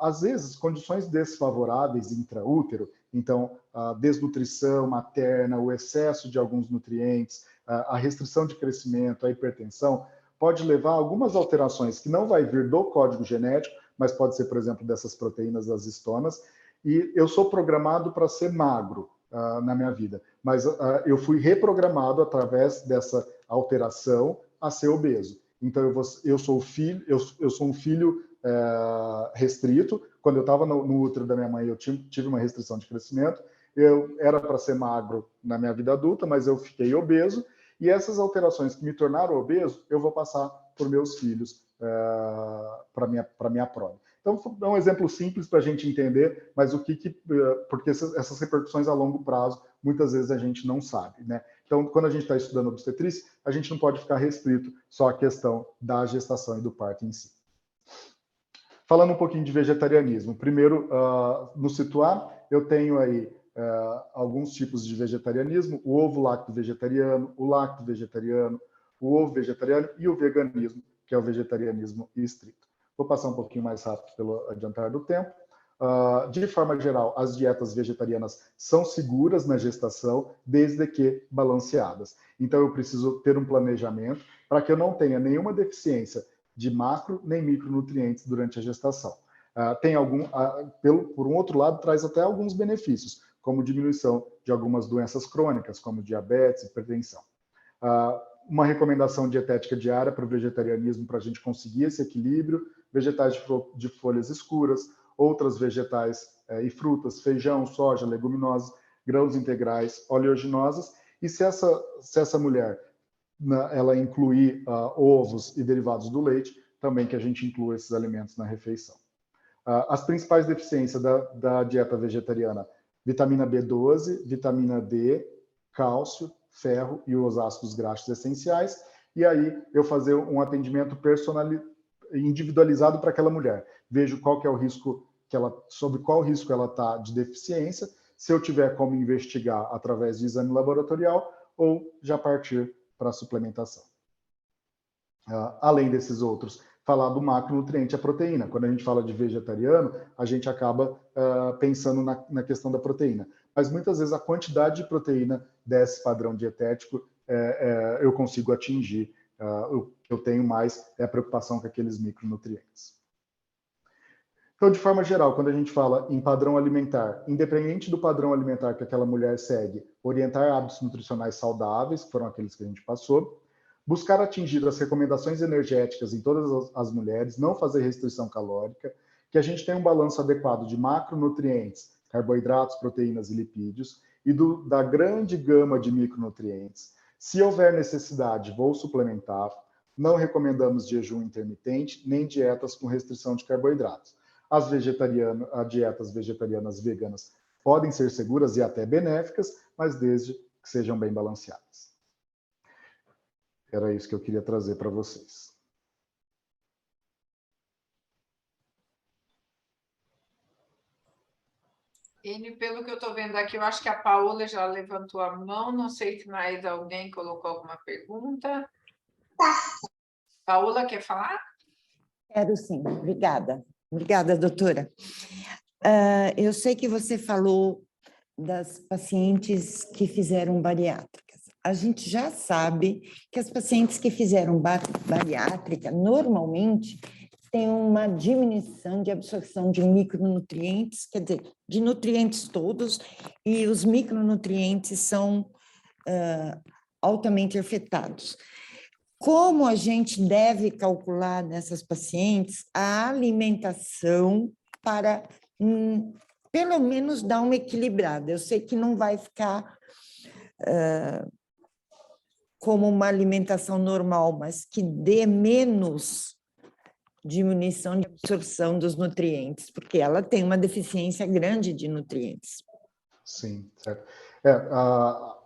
Às vezes, condições desfavoráveis intraútero, Então, a desnutrição materna, o excesso de alguns nutrientes, a restrição de crescimento, a hipertensão, pode levar a algumas alterações que não vai vir do código genético, mas pode ser, por exemplo, dessas proteínas das histonas. E eu sou programado para ser magro na minha vida, mas eu fui reprogramado através dessa alteração a ser obeso. Então, eu sou um filho restrito. Quando eu estava no útero da minha mãe, eu tive uma restrição de crescimento. Eu era para ser magro na minha vida adulta, mas eu fiquei obeso. E essas alterações que me tornaram obeso, eu vou passar por meus filhos para minha prole. Então, é um exemplo simples para a gente entender, mas porque essas repercussões a longo prazo, muitas vezes a gente não sabe, né? Então, quando a gente está estudando obstetrícia, a gente não pode ficar restrito só à questão da gestação e do parto em si. Falando um pouquinho de vegetarianismo, primeiro, no situar, eu tenho aí alguns tipos de vegetarianismo: o ovo lácteo vegetariano, o lacto vegetariano, o ovo vegetariano e o veganismo, que é o vegetarianismo estrito. Vou passar um pouquinho mais rápido pelo adiantar do tempo. De forma geral, as dietas vegetarianas são seguras na gestação, desde que balanceadas. Então, eu preciso ter um planejamento para que eu não tenha nenhuma deficiência de macro nem micronutrientes durante a gestação. Por um outro lado, traz até alguns benefícios, como diminuição de algumas doenças crônicas, como diabetes e hipertensão. Uma recomendação dietética diária para o vegetarianismo, para a gente conseguir esse equilíbrio: vegetais de folhas escuras, outras vegetais e frutas, feijão, soja, leguminosas, grãos integrais, oleaginosas. E se essa mulher ela incluir ovos e derivados do leite, também que a gente inclua esses alimentos na refeição. As principais deficiências da dieta vegetariana: vitamina B12, vitamina D, cálcio, ferro e os ácidos graxos essenciais. E aí eu fazer um atendimento individualizado para aquela mulher. Vejo qual que é o risco sobre qual risco ela está de deficiência, se eu tiver como investigar através de exame laboratorial ou já partir para a suplementação. Além desses outros, falar do macronutriente, a proteína. Quando a gente fala de vegetariano, a gente acaba pensando na questão da proteína. Mas muitas vezes a quantidade de proteína desse padrão dietético eu consigo atingir. O que eu tenho mais é a preocupação com aqueles micronutrientes. Então, de forma geral, quando a gente fala em padrão alimentar, independente do padrão alimentar que aquela mulher segue, orientar hábitos nutricionais saudáveis, que foram aqueles que a gente passou, buscar atingir as recomendações energéticas em todas as mulheres, não fazer restrição calórica, que a gente tenha um balanço adequado de macronutrientes, carboidratos, proteínas e lipídios, e da grande gama de micronutrientes. Se houver necessidade, vou suplementar. Não recomendamos jejum intermitente, nem dietas com restrição de carboidratos. As dietas vegetarianas veganas podem ser seguras e até benéficas, mas desde que sejam bem balanceadas. Era isso que eu queria trazer para vocês. E pelo que eu estou vendo aqui, eu acho que a Paola já levantou a mão. Não sei se mais alguém colocou alguma pergunta. Paola, quer falar? Quero sim, obrigada. Obrigada, doutora. Eu sei que você falou das pacientes que fizeram bariátricas. A gente já sabe que as pacientes que fizeram bariátrica, normalmente, têm uma diminuição de absorção de micronutrientes, quer dizer, de nutrientes todos, e os micronutrientes são altamente afetados. Como a gente deve calcular nessas pacientes a alimentação para, pelo menos, dar uma equilibrada? Eu sei que não vai ficar como uma alimentação normal, mas que dê menos diminuição de absorção dos nutrientes, porque ela tem uma deficiência grande de nutrientes. Sim, certo.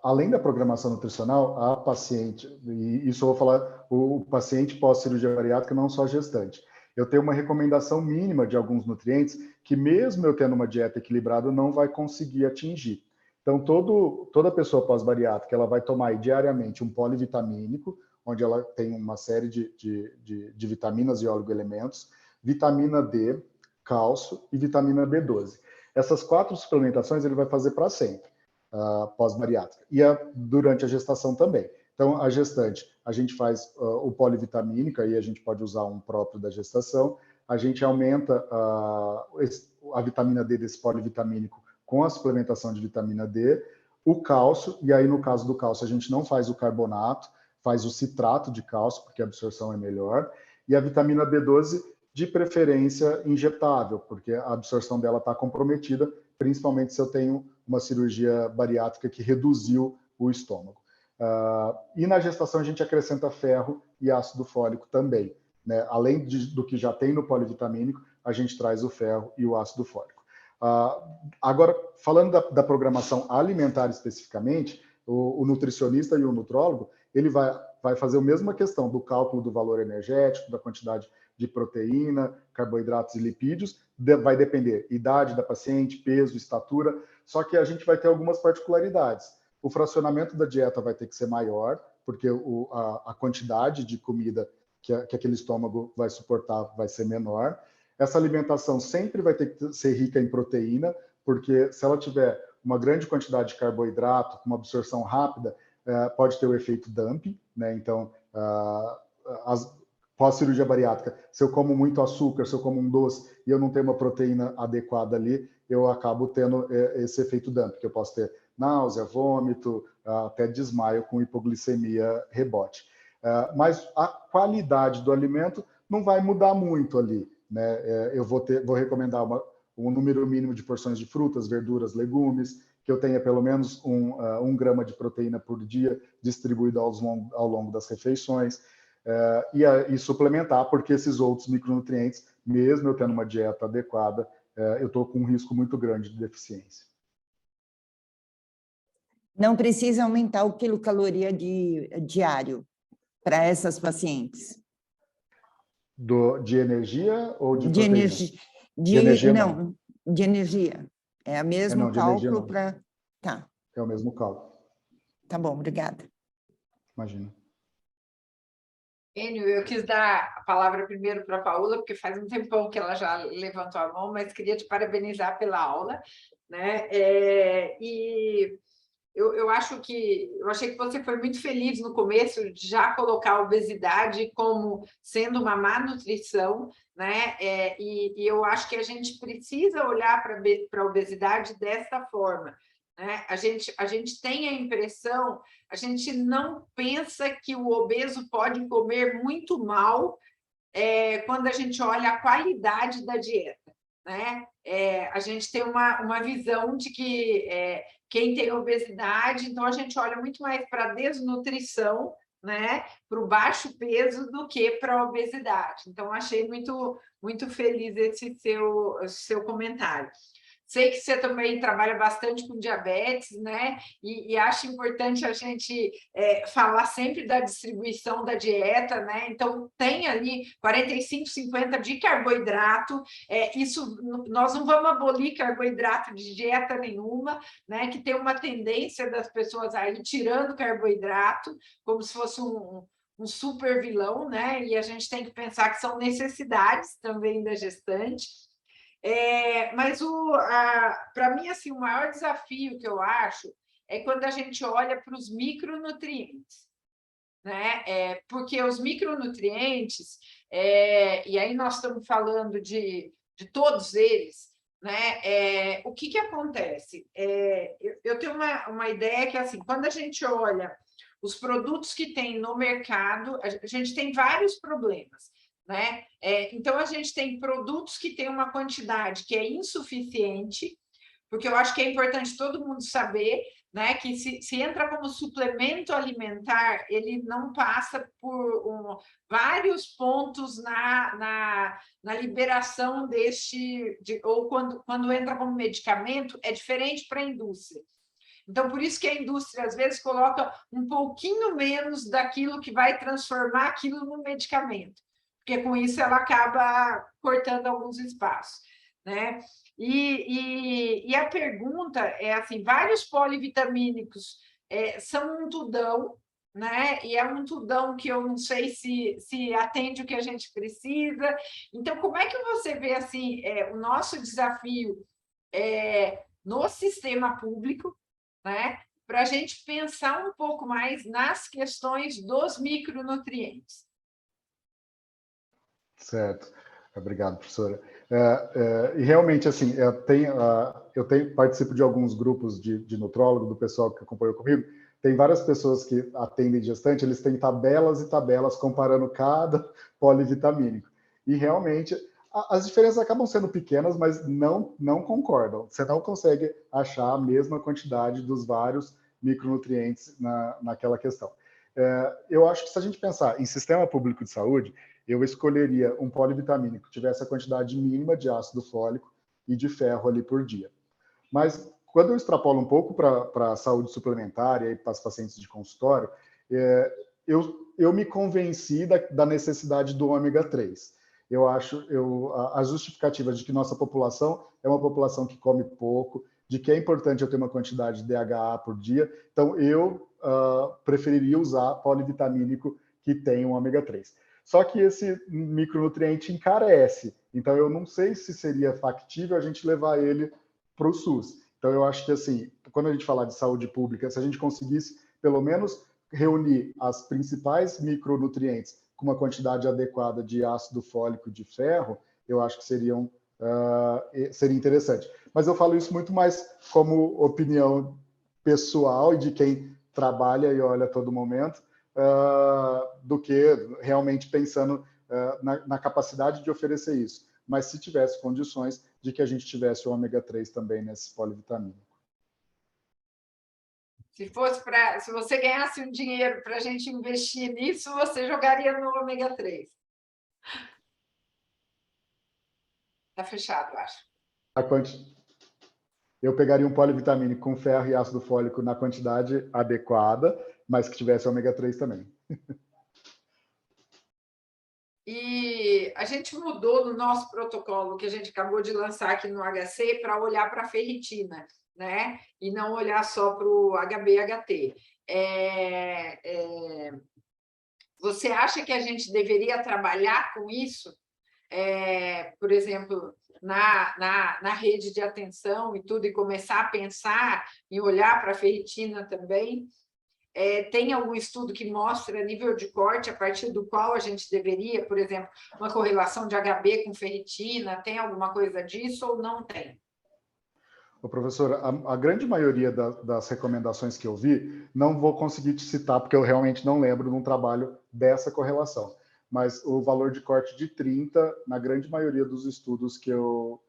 Além da programação nutricional, a paciente, e isso eu vou falar, o paciente pós-cirurgia bariátrica, não só gestante. Eu tenho uma recomendação mínima de alguns nutrientes que, mesmo eu tendo uma dieta equilibrada, não vai conseguir atingir. Então, toda pessoa pós-bariátrica, ela vai tomar diariamente um polivitamínico, onde ela tem uma série de vitaminas e oligoelementos, vitamina D, cálcio e vitamina B12. Essas 4 suplementações ele vai fazer para sempre, pós-bariátrica, e durante a gestação também. Então, a gestante, a gente faz o polivitamínico, aí a gente pode usar um próprio da gestação, a gente aumenta a vitamina D desse polivitamínico com a suplementação de vitamina D, o cálcio, e aí no caso do cálcio a gente não faz o carbonato, faz o citrato de cálcio, porque a absorção é melhor, e a vitamina B12 de preferência injetável, porque a absorção dela está comprometida, principalmente se eu tenho uma cirurgia bariátrica que reduziu o estômago. E na gestação a gente acrescenta ferro e ácido fólico também, né? Além do que já tem no polivitamínico, a gente traz o ferro e o ácido fólico. Agora, falando da programação alimentar especificamente, o nutricionista e o nutrólogo, ele vai fazer a mesma questão do cálculo do valor energético, da quantidade de proteína, carboidratos e lipídios, vai depender idade da paciente, peso, estatura, só que a gente vai ter algumas particularidades. O fracionamento da dieta vai ter que ser maior, porque a quantidade de comida que aquele estômago vai suportar vai ser menor. Essa alimentação sempre vai ter que ser rica em proteína, porque se ela tiver uma grande quantidade de carboidrato, com uma absorção rápida, pode ter o efeito dumping, né? Então, pós-cirurgia bariátrica, se eu como muito açúcar, se eu como um doce e eu não tenho uma proteína adequada ali, eu acabo tendo esse efeito dumping, que eu posso ter náusea, vômito, até desmaio com hipoglicemia rebote. Mas a qualidade do alimento não vai mudar muito ali, né? Eu vou recomendar um número mínimo de porções de frutas, verduras, legumes, que eu tenha pelo menos 1 grama de proteína por dia distribuído ao longo das refeições, e suplementar, porque esses outros micronutrientes, mesmo eu tendo uma dieta adequada, eu estou com um risco muito grande de deficiência. Não precisa aumentar o quilocaloria diário para essas pacientes? De energia ou de De proteína? energia. De energia, não, de energia. É o mesmo cálculo para... Tá. É o mesmo cálculo. Tá bom, obrigada. Imagina. Enio, eu quis dar a palavra primeiro para a Paula, porque faz um tempão que ela já levantou a mão, mas queria te parabenizar pela aula, né? E eu achei que você foi muito feliz no começo de já colocar a obesidade como sendo uma má nutrição, né? E eu acho que a gente precisa olhar para a obesidade dessa forma, né? A gente tem a impressão, a gente não pensa que o obeso pode comer muito mal quando a gente olha a qualidade da dieta, né? A gente tem uma visão de que quem tem obesidade, então a gente olha muito mais para a desnutrição, né? Para o baixo peso do que para a obesidade. Então, achei muito, muito feliz esse seu comentário. Sei que você também trabalha bastante com diabetes, né? E acho importante a gente falar sempre da distribuição da dieta, né? Então, tem ali 45, 50 de carboidrato. Isso, nós não vamos abolir carboidrato de dieta nenhuma, né? Que tem uma tendência das pessoas a ir tirando carboidrato, como se fosse um super vilão, né? E a gente tem que pensar que são necessidades também da gestante. Mas para mim, assim, o maior desafio que eu acho é quando a gente olha para os micronutrientes, né? Porque os micronutrientes, e aí nós estamos falando de todos eles, né? O que acontece? Eu tenho uma ideia que, assim, quando a gente olha os produtos que tem no mercado, a gente tem vários problemas, né? Então, a gente tem produtos que têm uma quantidade que é insuficiente, porque eu acho que é importante todo mundo saber, né, que se entra como suplemento alimentar, ele não passa por vários pontos na liberação ou quando entra como medicamento, é diferente para a indústria. Então, por isso que a indústria, às vezes, coloca um pouquinho menos daquilo que vai transformar aquilo no medicamento, porque com isso ela acaba cortando alguns espaços, né? E a pergunta é assim, vários polivitamínicos são um tudão, né? E é um tudão que eu não sei se atende o que a gente precisa. Então, como é que você vê assim, o nosso desafio no sistema público, né, para a gente pensar um pouco mais nas questões dos micronutrientes. Certo. Obrigado, professora. E realmente, assim, participo de alguns grupos de nutrólogo, do pessoal que acompanhou comigo. Tem várias pessoas que atendem gestante, eles têm tabelas e tabelas comparando cada polivitamínico. E realmente, as diferenças acabam sendo pequenas, mas não concordam. Você não consegue achar a mesma quantidade dos vários micronutrientes naquela questão. Eu acho que se a gente pensar em sistema público de saúde, eu escolheria um polivitamínico que tivesse a quantidade mínima de ácido fólico e de ferro ali por dia. Mas quando eu extrapolo um pouco para a saúde suplementar e para os pacientes de consultório, eu me convenci da necessidade do ômega 3. Eu acho a justificativa de que nossa população é uma população que come pouco, de que é importante eu ter uma quantidade de DHA por dia, então eu preferiria usar polivitamínico que tem um ômega 3. Só que esse micronutriente encarece, então eu não sei se seria factível a gente levar ele para o SUS. Então eu acho que, assim, quando a gente falar de saúde pública, se a gente conseguisse pelo menos reunir as principais micronutrientes com uma quantidade adequada de ácido fólico e de ferro, eu acho que seria interessante. Mas eu falo isso muito mais como opinião pessoal e de quem trabalha e olha a todo momento, do que realmente pensando na capacidade de oferecer isso. Mas se tivesse condições de que a gente tivesse o ômega 3 também nesse polivitamínico. Se você ganhasse um dinheiro para a gente investir nisso, você jogaria no ômega 3. Está fechado, eu acho. Eu pegaria um polivitamínico com ferro e ácido fólico na quantidade adequada, mas que tivesse ômega 3 também. E a gente mudou no nosso protocolo, que a gente acabou de lançar aqui no HC, para olhar para a ferritina, né? E não olhar só para o HB/HT. Você acha que a gente deveria trabalhar com isso? Por exemplo, na rede de atenção e tudo, e começar a pensar e olhar para a ferritina também? Tem algum estudo que mostra nível de corte a partir do qual a gente deveria, por exemplo, uma correlação de HB com ferritina? Tem alguma coisa disso ou não tem? Professora, a grande maioria das recomendações que eu vi, não vou conseguir te citar, porque eu realmente não lembro de um trabalho dessa correlação. Mas o valor de corte de 30, na grande maioria dos estudos que eu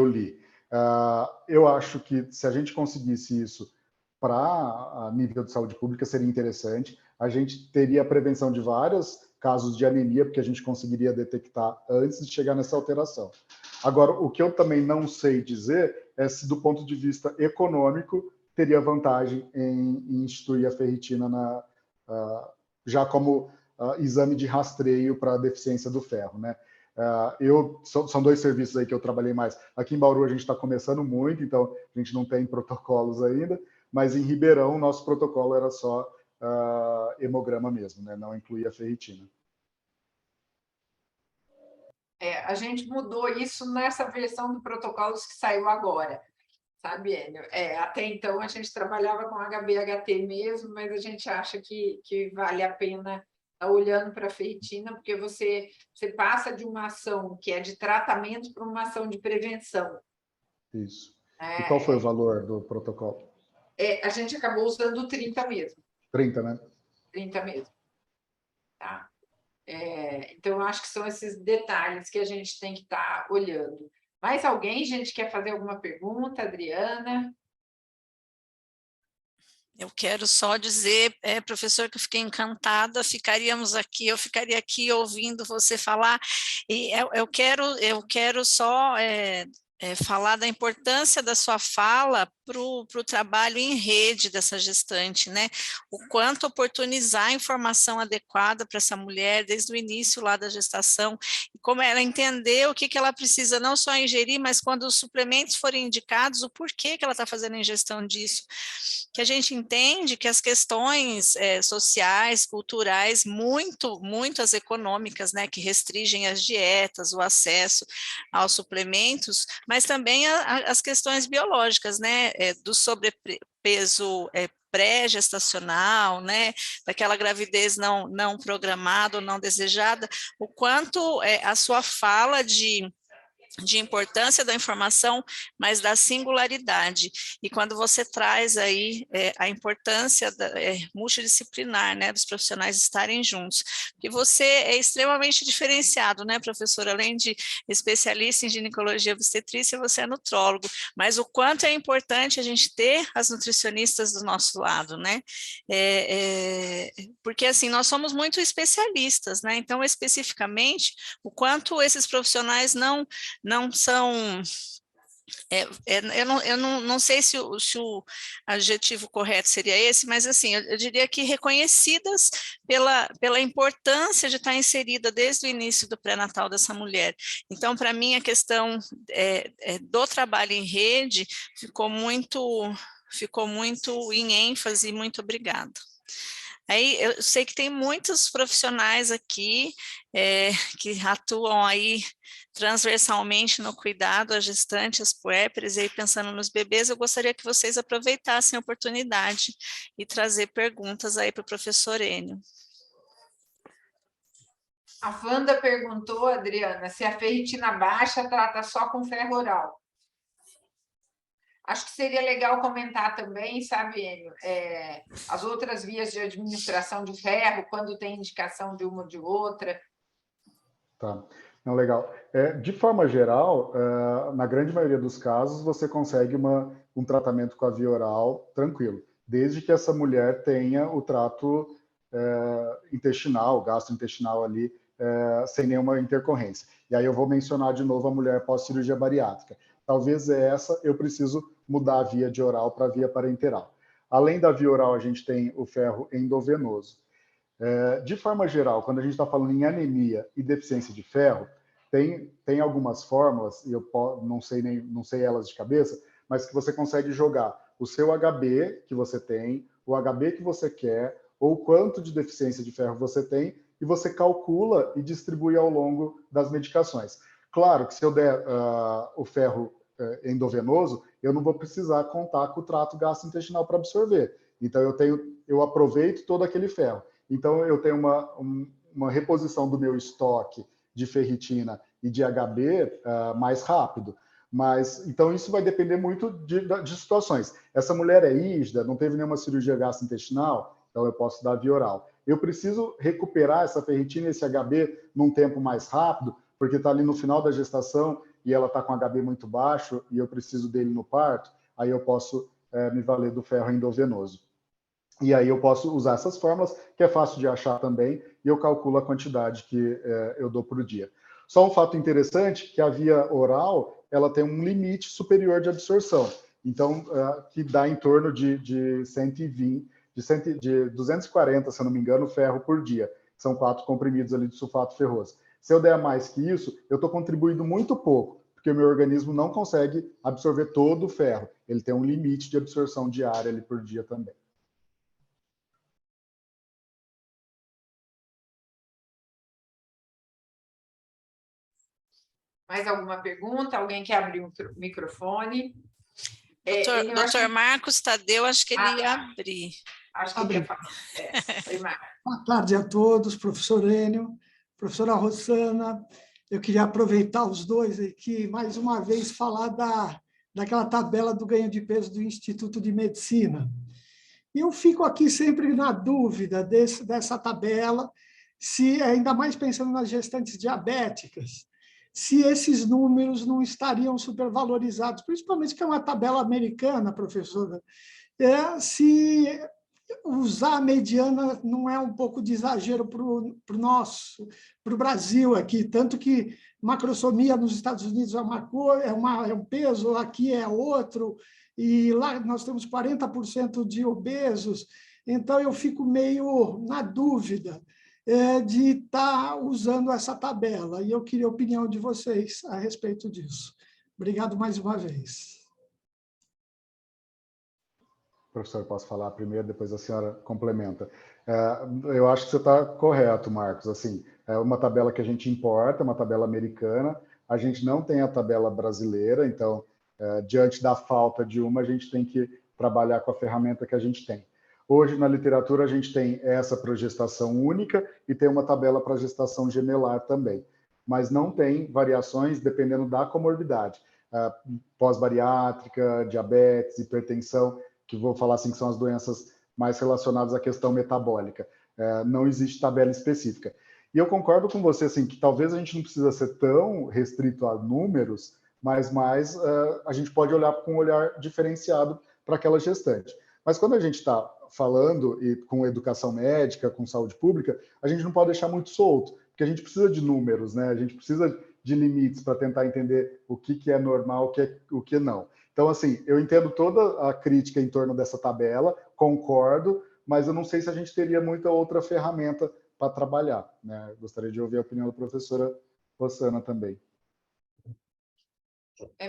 li. Eu acho que se a gente conseguisse isso para nível de saúde pública, seria interessante. A gente teria a prevenção de vários casos de anemia, porque a gente conseguiria detectar antes de chegar nessa alteração. Agora, o que eu também não sei dizer é se, do ponto de vista econômico, teria vantagem em instituir a ferritina já como exame de rastreio para a deficiência do ferro, né? São dois serviços aí que eu trabalhei mais. Aqui em Bauru a gente está começando muito, então a gente não tem protocolos ainda, mas em Ribeirão nosso protocolo era só hemograma mesmo, né? Não incluía ferritina. A gente mudou isso nessa versão do protocolo que saiu agora, sabe, Enio? Até então a gente trabalhava com HB/HT mesmo, mas a gente acha que vale a pena estar olhando para a ferritina, porque você passa de uma ação que é de tratamento para uma ação de prevenção. Isso. E qual foi o valor do protocolo? A gente acabou usando 30 mesmo. 30, né? 30 mesmo. Tá? Então, eu acho que são esses detalhes que a gente tem que estar olhando. Mais alguém, gente, quer fazer alguma pergunta, Adriana? Eu quero só dizer, professor, que eu fiquei encantada, eu ficaria aqui ouvindo você falar, e eu quero só falar da importância da sua fala para o trabalho em rede dessa gestante, né? O quanto oportunizar a informação adequada para essa mulher desde o início lá da gestação, e como ela entender o que ela precisa não só ingerir, mas quando os suplementos forem indicados, o porquê que ela está fazendo a ingestão disso. Que a gente entende que as questões sociais, culturais, muitas econômicas, né, que restringem as dietas, o acesso aos suplementos, mas também as questões biológicas, né, do sobrepeso pré-gestacional, né, daquela gravidez não programada ou não desejada, o quanto a sua fala de importância da informação, mas da singularidade. E quando você traz aí a importância multidisciplinar, né, dos profissionais estarem juntos, porque você é extremamente diferenciado, né, professor? Além de especialista em ginecologia e obstetrícia, você é nutrólogo, mas o quanto é importante a gente ter as nutricionistas do nosso lado, né? Porque, assim, nós somos muito especialistas, né? Então, especificamente, o quanto esses profissionais não são, eu não sei se o adjetivo correto seria esse, mas assim, eu diria que reconhecidas pela importância de estar inserida desde o início do pré-natal dessa mulher. Então, para mim, a questão do trabalho em rede ficou muito em ênfase, muito obrigada. Aí eu sei que tem muitos profissionais aqui que atuam aí transversalmente no cuidado à gestante, às puérperas, e aí pensando nos bebês, eu gostaria que vocês aproveitassem a oportunidade e trazer perguntas aí para o professor Enio. A Wanda perguntou, Adriana, se a ferritina baixa trata só com ferro oral. Acho que seria legal comentar também, sabe, Enio, as outras vias de administração de ferro, quando tem indicação de uma ou de outra. Tá, não, legal. De forma geral, na grande maioria dos casos, você consegue um tratamento com a via oral tranquilo, desde que essa mulher tenha o trato intestinal, gastrointestinal ali, sem nenhuma intercorrência. E aí eu vou mencionar de novo a mulher pós-cirurgia bariátrica. Talvez eu preciso mudar a via de oral para a via parenteral. Além da via oral, a gente tem o ferro endovenoso. De forma geral, quando a gente está falando em anemia e deficiência de ferro, tem algumas fórmulas, e eu não sei elas de cabeça, mas que você consegue jogar o seu HB que você tem, o HB que você quer, ou quanto de deficiência de ferro você tem, e você calcula e distribui ao longo das medicações. Claro que se eu der o ferro endovenoso, eu não vou precisar contar com o trato gastrointestinal para absorver. Então, eu aproveito todo aquele ferro. Então, eu tenho uma reposição do meu estoque de ferritina e de HB mais rápido. Então, isso vai depender muito de situações. Essa mulher é rígida, não teve nenhuma cirurgia gastrointestinal, então eu posso dar via oral. Eu preciso recuperar essa ferritina e esse HB num tempo mais rápido, porque está ali no final da gestação e ela está com HB muito baixo e eu preciso dele no parto, aí eu posso me valer do ferro endovenoso. E aí eu posso usar essas fórmulas, que é fácil de achar também, e eu calculo a quantidade que eu dou por dia. Só um fato interessante, que a via oral, ela tem um limite superior de absorção, então, que dá em torno de 120, de 240, se eu não me engano, ferro por dia. São 4 comprimidos ali de sulfato ferroso. Se eu der mais que isso, eu estou contribuindo muito pouco, porque o meu organismo não consegue absorver todo o ferro. Ele tem um limite de absorção diária ali por dia também. Mais alguma pergunta? Alguém quer abrir o microfone? Doutor Marcos Tadeu, acho que ele ia abrir. Acho que quer falar. Boa tarde a todos, professor Enio, professora Rosana. Eu queria aproveitar os dois aqui, mais uma vez, falar daquela tabela do ganho de peso do Instituto de Medicina. E eu fico aqui sempre na dúvida dessa tabela, se ainda mais pensando nas gestantes diabéticas, se esses números não estariam supervalorizados, principalmente que é uma tabela americana, professora, se usar a mediana não é um pouco de exagero para o Brasil aqui, tanto que macrosomia nos Estados Unidos é um peso, aqui é outro, e lá nós temos 40% de obesos, então eu fico meio na dúvida de estar usando essa tabela, e eu queria a opinião de vocês a respeito disso. Obrigado mais uma vez. Professor, posso falar primeiro, depois a senhora complementa. Eu acho que você está correto, Marcos. Assim, é uma tabela que a gente importa, uma tabela americana. A gente não tem a tabela brasileira, então, diante da falta de uma, a gente tem que trabalhar com a ferramenta que a gente tem. Hoje, na literatura, a gente tem essa para gestação única e tem uma tabela para gestação gemelar também, mas não tem variações dependendo da comorbidade. Pós-bariátrica, diabetes, hipertensão, que vou falar assim que são as doenças mais relacionadas à questão metabólica. Não existe tabela específica. E eu concordo com você, assim, que talvez a gente não precisa ser tão restrito a números, mas mais a gente pode olhar com um olhar diferenciado para aquela gestante. Mas quando a gente está falando e com educação médica, com saúde pública, a gente não pode deixar muito solto, porque a gente precisa de números, né? A gente precisa de limites para tentar entender o que é normal, o que não. Então, assim, eu entendo toda a crítica em torno dessa tabela, concordo, mas eu não sei se a gente teria muita outra ferramenta para trabalhar, né? Gostaria de ouvir a opinião da professora Rosana também.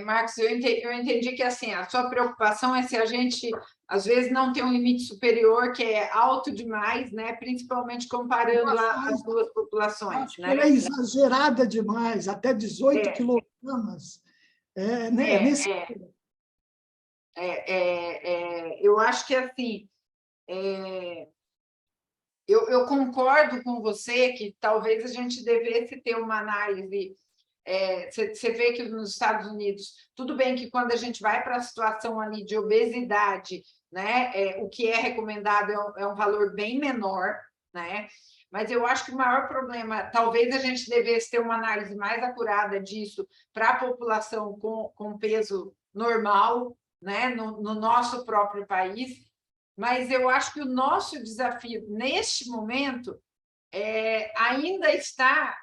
Marcos, eu entendi que assim, a sua preocupação é se a gente, às vezes, não tem um limite superior, que é alto demais, né? Principalmente comparando as duas populações. Né? Ela é exagerada demais, até 18 quilogramas. Eu acho que, assim, eu concordo com você que talvez a gente devesse ter uma análise. Você vê que nos Estados Unidos, tudo bem que quando a gente vai para a situação ali de obesidade, né, o que é recomendado é um valor bem menor, né? Mas eu acho que o maior problema, talvez a gente devesse ter uma análise mais acurada disso para a população com peso normal, né, no nosso próprio país, mas eu acho que o nosso desafio, neste momento, ainda está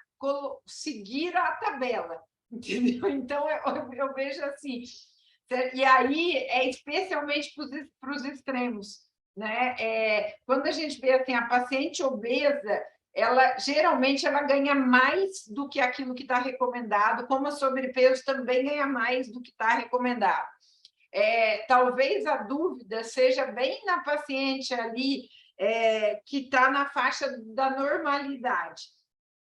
seguir a tabela, entendeu? Então, eu vejo assim, e aí é especialmente para os extremos, né? Quando a gente vê assim, a paciente obesa, geralmente ela ganha mais do que aquilo que está recomendado, como a sobrepeso também ganha mais do que está recomendado. Talvez a dúvida seja bem na paciente ali que está na faixa da normalidade,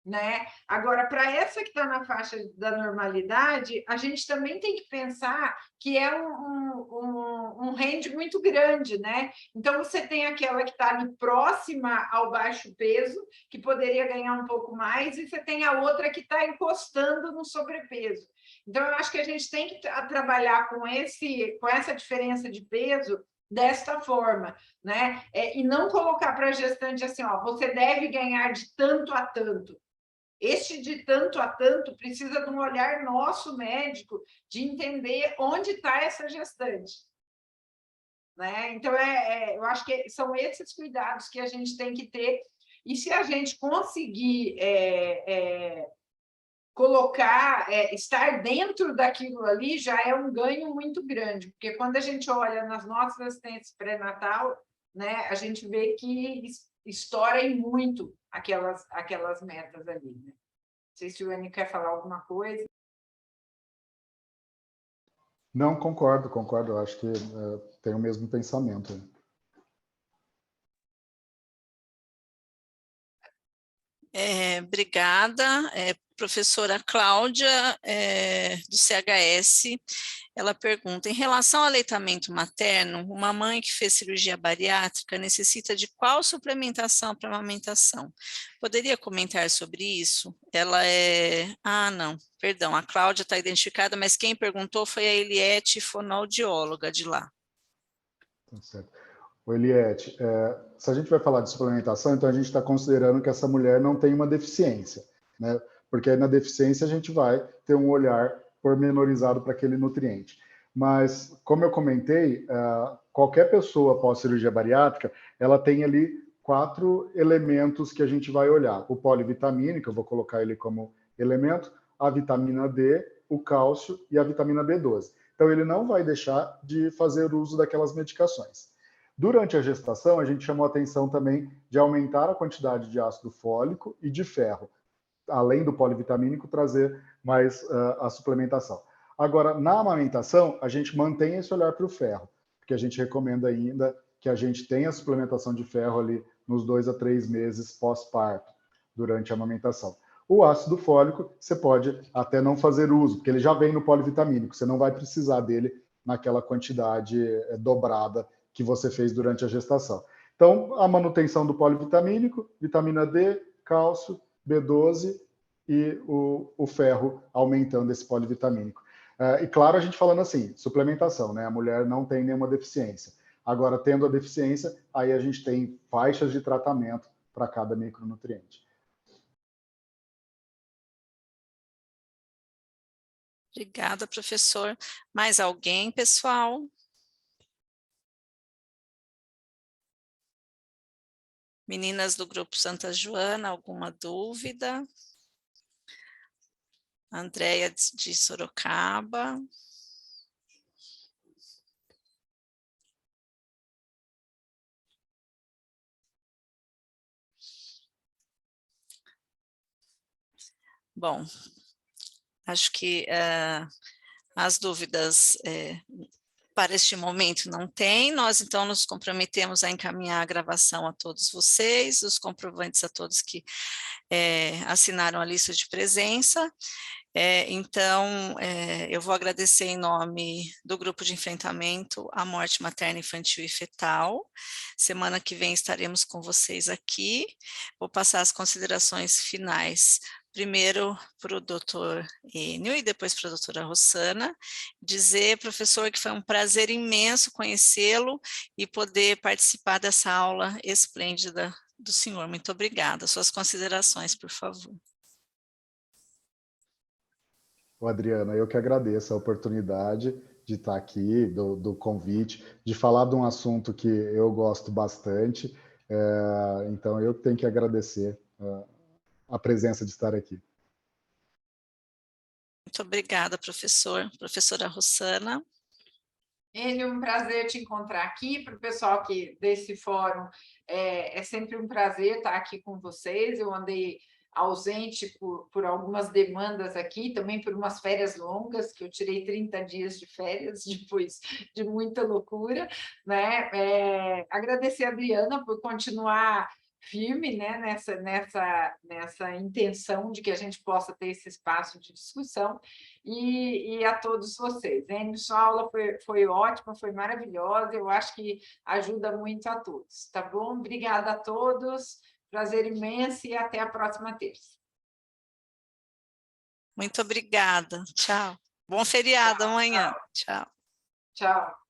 né? Agora, para essa que está na faixa da normalidade, a gente também tem que pensar que é um range muito grande, né? Então, você tem aquela que está ali próxima ao baixo peso, que poderia ganhar um pouco mais, e você tem a outra que está encostando no sobrepeso. Então, eu acho que a gente tem que trabalhar com essa diferença de peso desta forma, né? E não colocar para a gestante assim, ó, você deve ganhar de tanto a tanto. Este de tanto a tanto precisa de um olhar nosso médico de entender onde está essa gestante, né? Então, eu acho que são esses cuidados que a gente tem que ter, e se a gente conseguir colocar, estar dentro daquilo ali, já é um ganho muito grande, porque quando a gente olha nas nossas assistências pré-natal, né, a gente vê que estourem muito aquelas metas ali, né? Não sei se o Enio quer falar alguma coisa. Não, concordo. Eu acho que tem o mesmo pensamento. Obrigada. Professora Cláudia, do CHS, ela pergunta, em relação ao aleitamento materno, uma mãe que fez cirurgia bariátrica necessita de qual suplementação para amamentação? Poderia comentar sobre isso? Ela não, perdão, a Cláudia está identificada, mas quem perguntou foi a Eliette, fonoaudióloga de lá. Tá certo. O Eliette, se a gente vai falar de suplementação, então a gente está considerando que essa mulher não tem uma deficiência, né? Porque aí na deficiência a gente vai ter um olhar pormenorizado para aquele nutriente. Mas, como eu comentei, qualquer pessoa pós-cirurgia bariátrica, ela tem ali 4 elementos que a gente vai olhar. O polivitamínico, eu vou colocar ele como elemento, a vitamina D, o cálcio e a vitamina B12. Então, ele não vai deixar de fazer uso daquelas medicações. Durante a gestação, a gente chamou a atenção também de aumentar a quantidade de ácido fólico e de ferro, além do polivitamínico, trazer mais a suplementação. Agora, na amamentação, a gente mantém esse olhar para o ferro, porque a gente recomenda ainda que a gente tenha a suplementação de ferro ali nos 2 a 3 meses pós-parto, durante a amamentação. O ácido fólico, você pode até não fazer uso, porque ele já vem no polivitamínico, você não vai precisar dele naquela quantidade dobrada que você fez durante a gestação. Então, a manutenção do polivitamínico, vitamina D, cálcio, B12 e o ferro aumentando esse polivitamínico. E claro, a gente falando assim, suplementação, né? A mulher não tem nenhuma deficiência. Agora, tendo a deficiência, aí a gente tem faixas de tratamento para cada micronutriente. Obrigada, professor. Mais alguém, pessoal? Meninas do Grupo Santa Joana, alguma dúvida? Andréia de Sorocaba. Bom, acho que as dúvidas para este momento não tem. Nós, então, nos comprometemos a encaminhar a gravação a todos vocês, os comprovantes a todos que assinaram a lista de presença. Então, eu vou agradecer em nome do Grupo de Enfrentamento à Morte Materna, Infantil e Fetal. Semana que vem estaremos com vocês aqui. Vou passar as considerações finais, primeiro para o doutor Enio e depois para a doutora Rossana. Dizer, professor, que foi um prazer imenso conhecê-lo e poder participar dessa aula esplêndida do senhor. Muito obrigada. Suas considerações, por favor. Adriana, eu que agradeço a oportunidade de estar aqui, do convite, de falar de um assunto que eu gosto bastante, então eu tenho que agradecer a presença de estar aqui. Muito obrigada, professor. Professora Rossana. Enio, um prazer te encontrar aqui. Para o pessoal aqui desse fórum, é sempre um prazer estar aqui com vocês. Eu andei ausente por algumas demandas aqui, também por umas férias longas, que eu tirei 30 dias de férias, depois de muita loucura, né? Agradecer a Adriana por continuar firme, né, nessa intenção de que a gente possa ter esse espaço de discussão, e a todos vocês. Enio, sua aula foi ótima, foi maravilhosa, eu acho que ajuda muito a todos, tá bom? Obrigada a todos. Prazer imenso e até a próxima terça. Muito obrigada. Tchau. Bom feriado amanhã. Tchau. Tchau.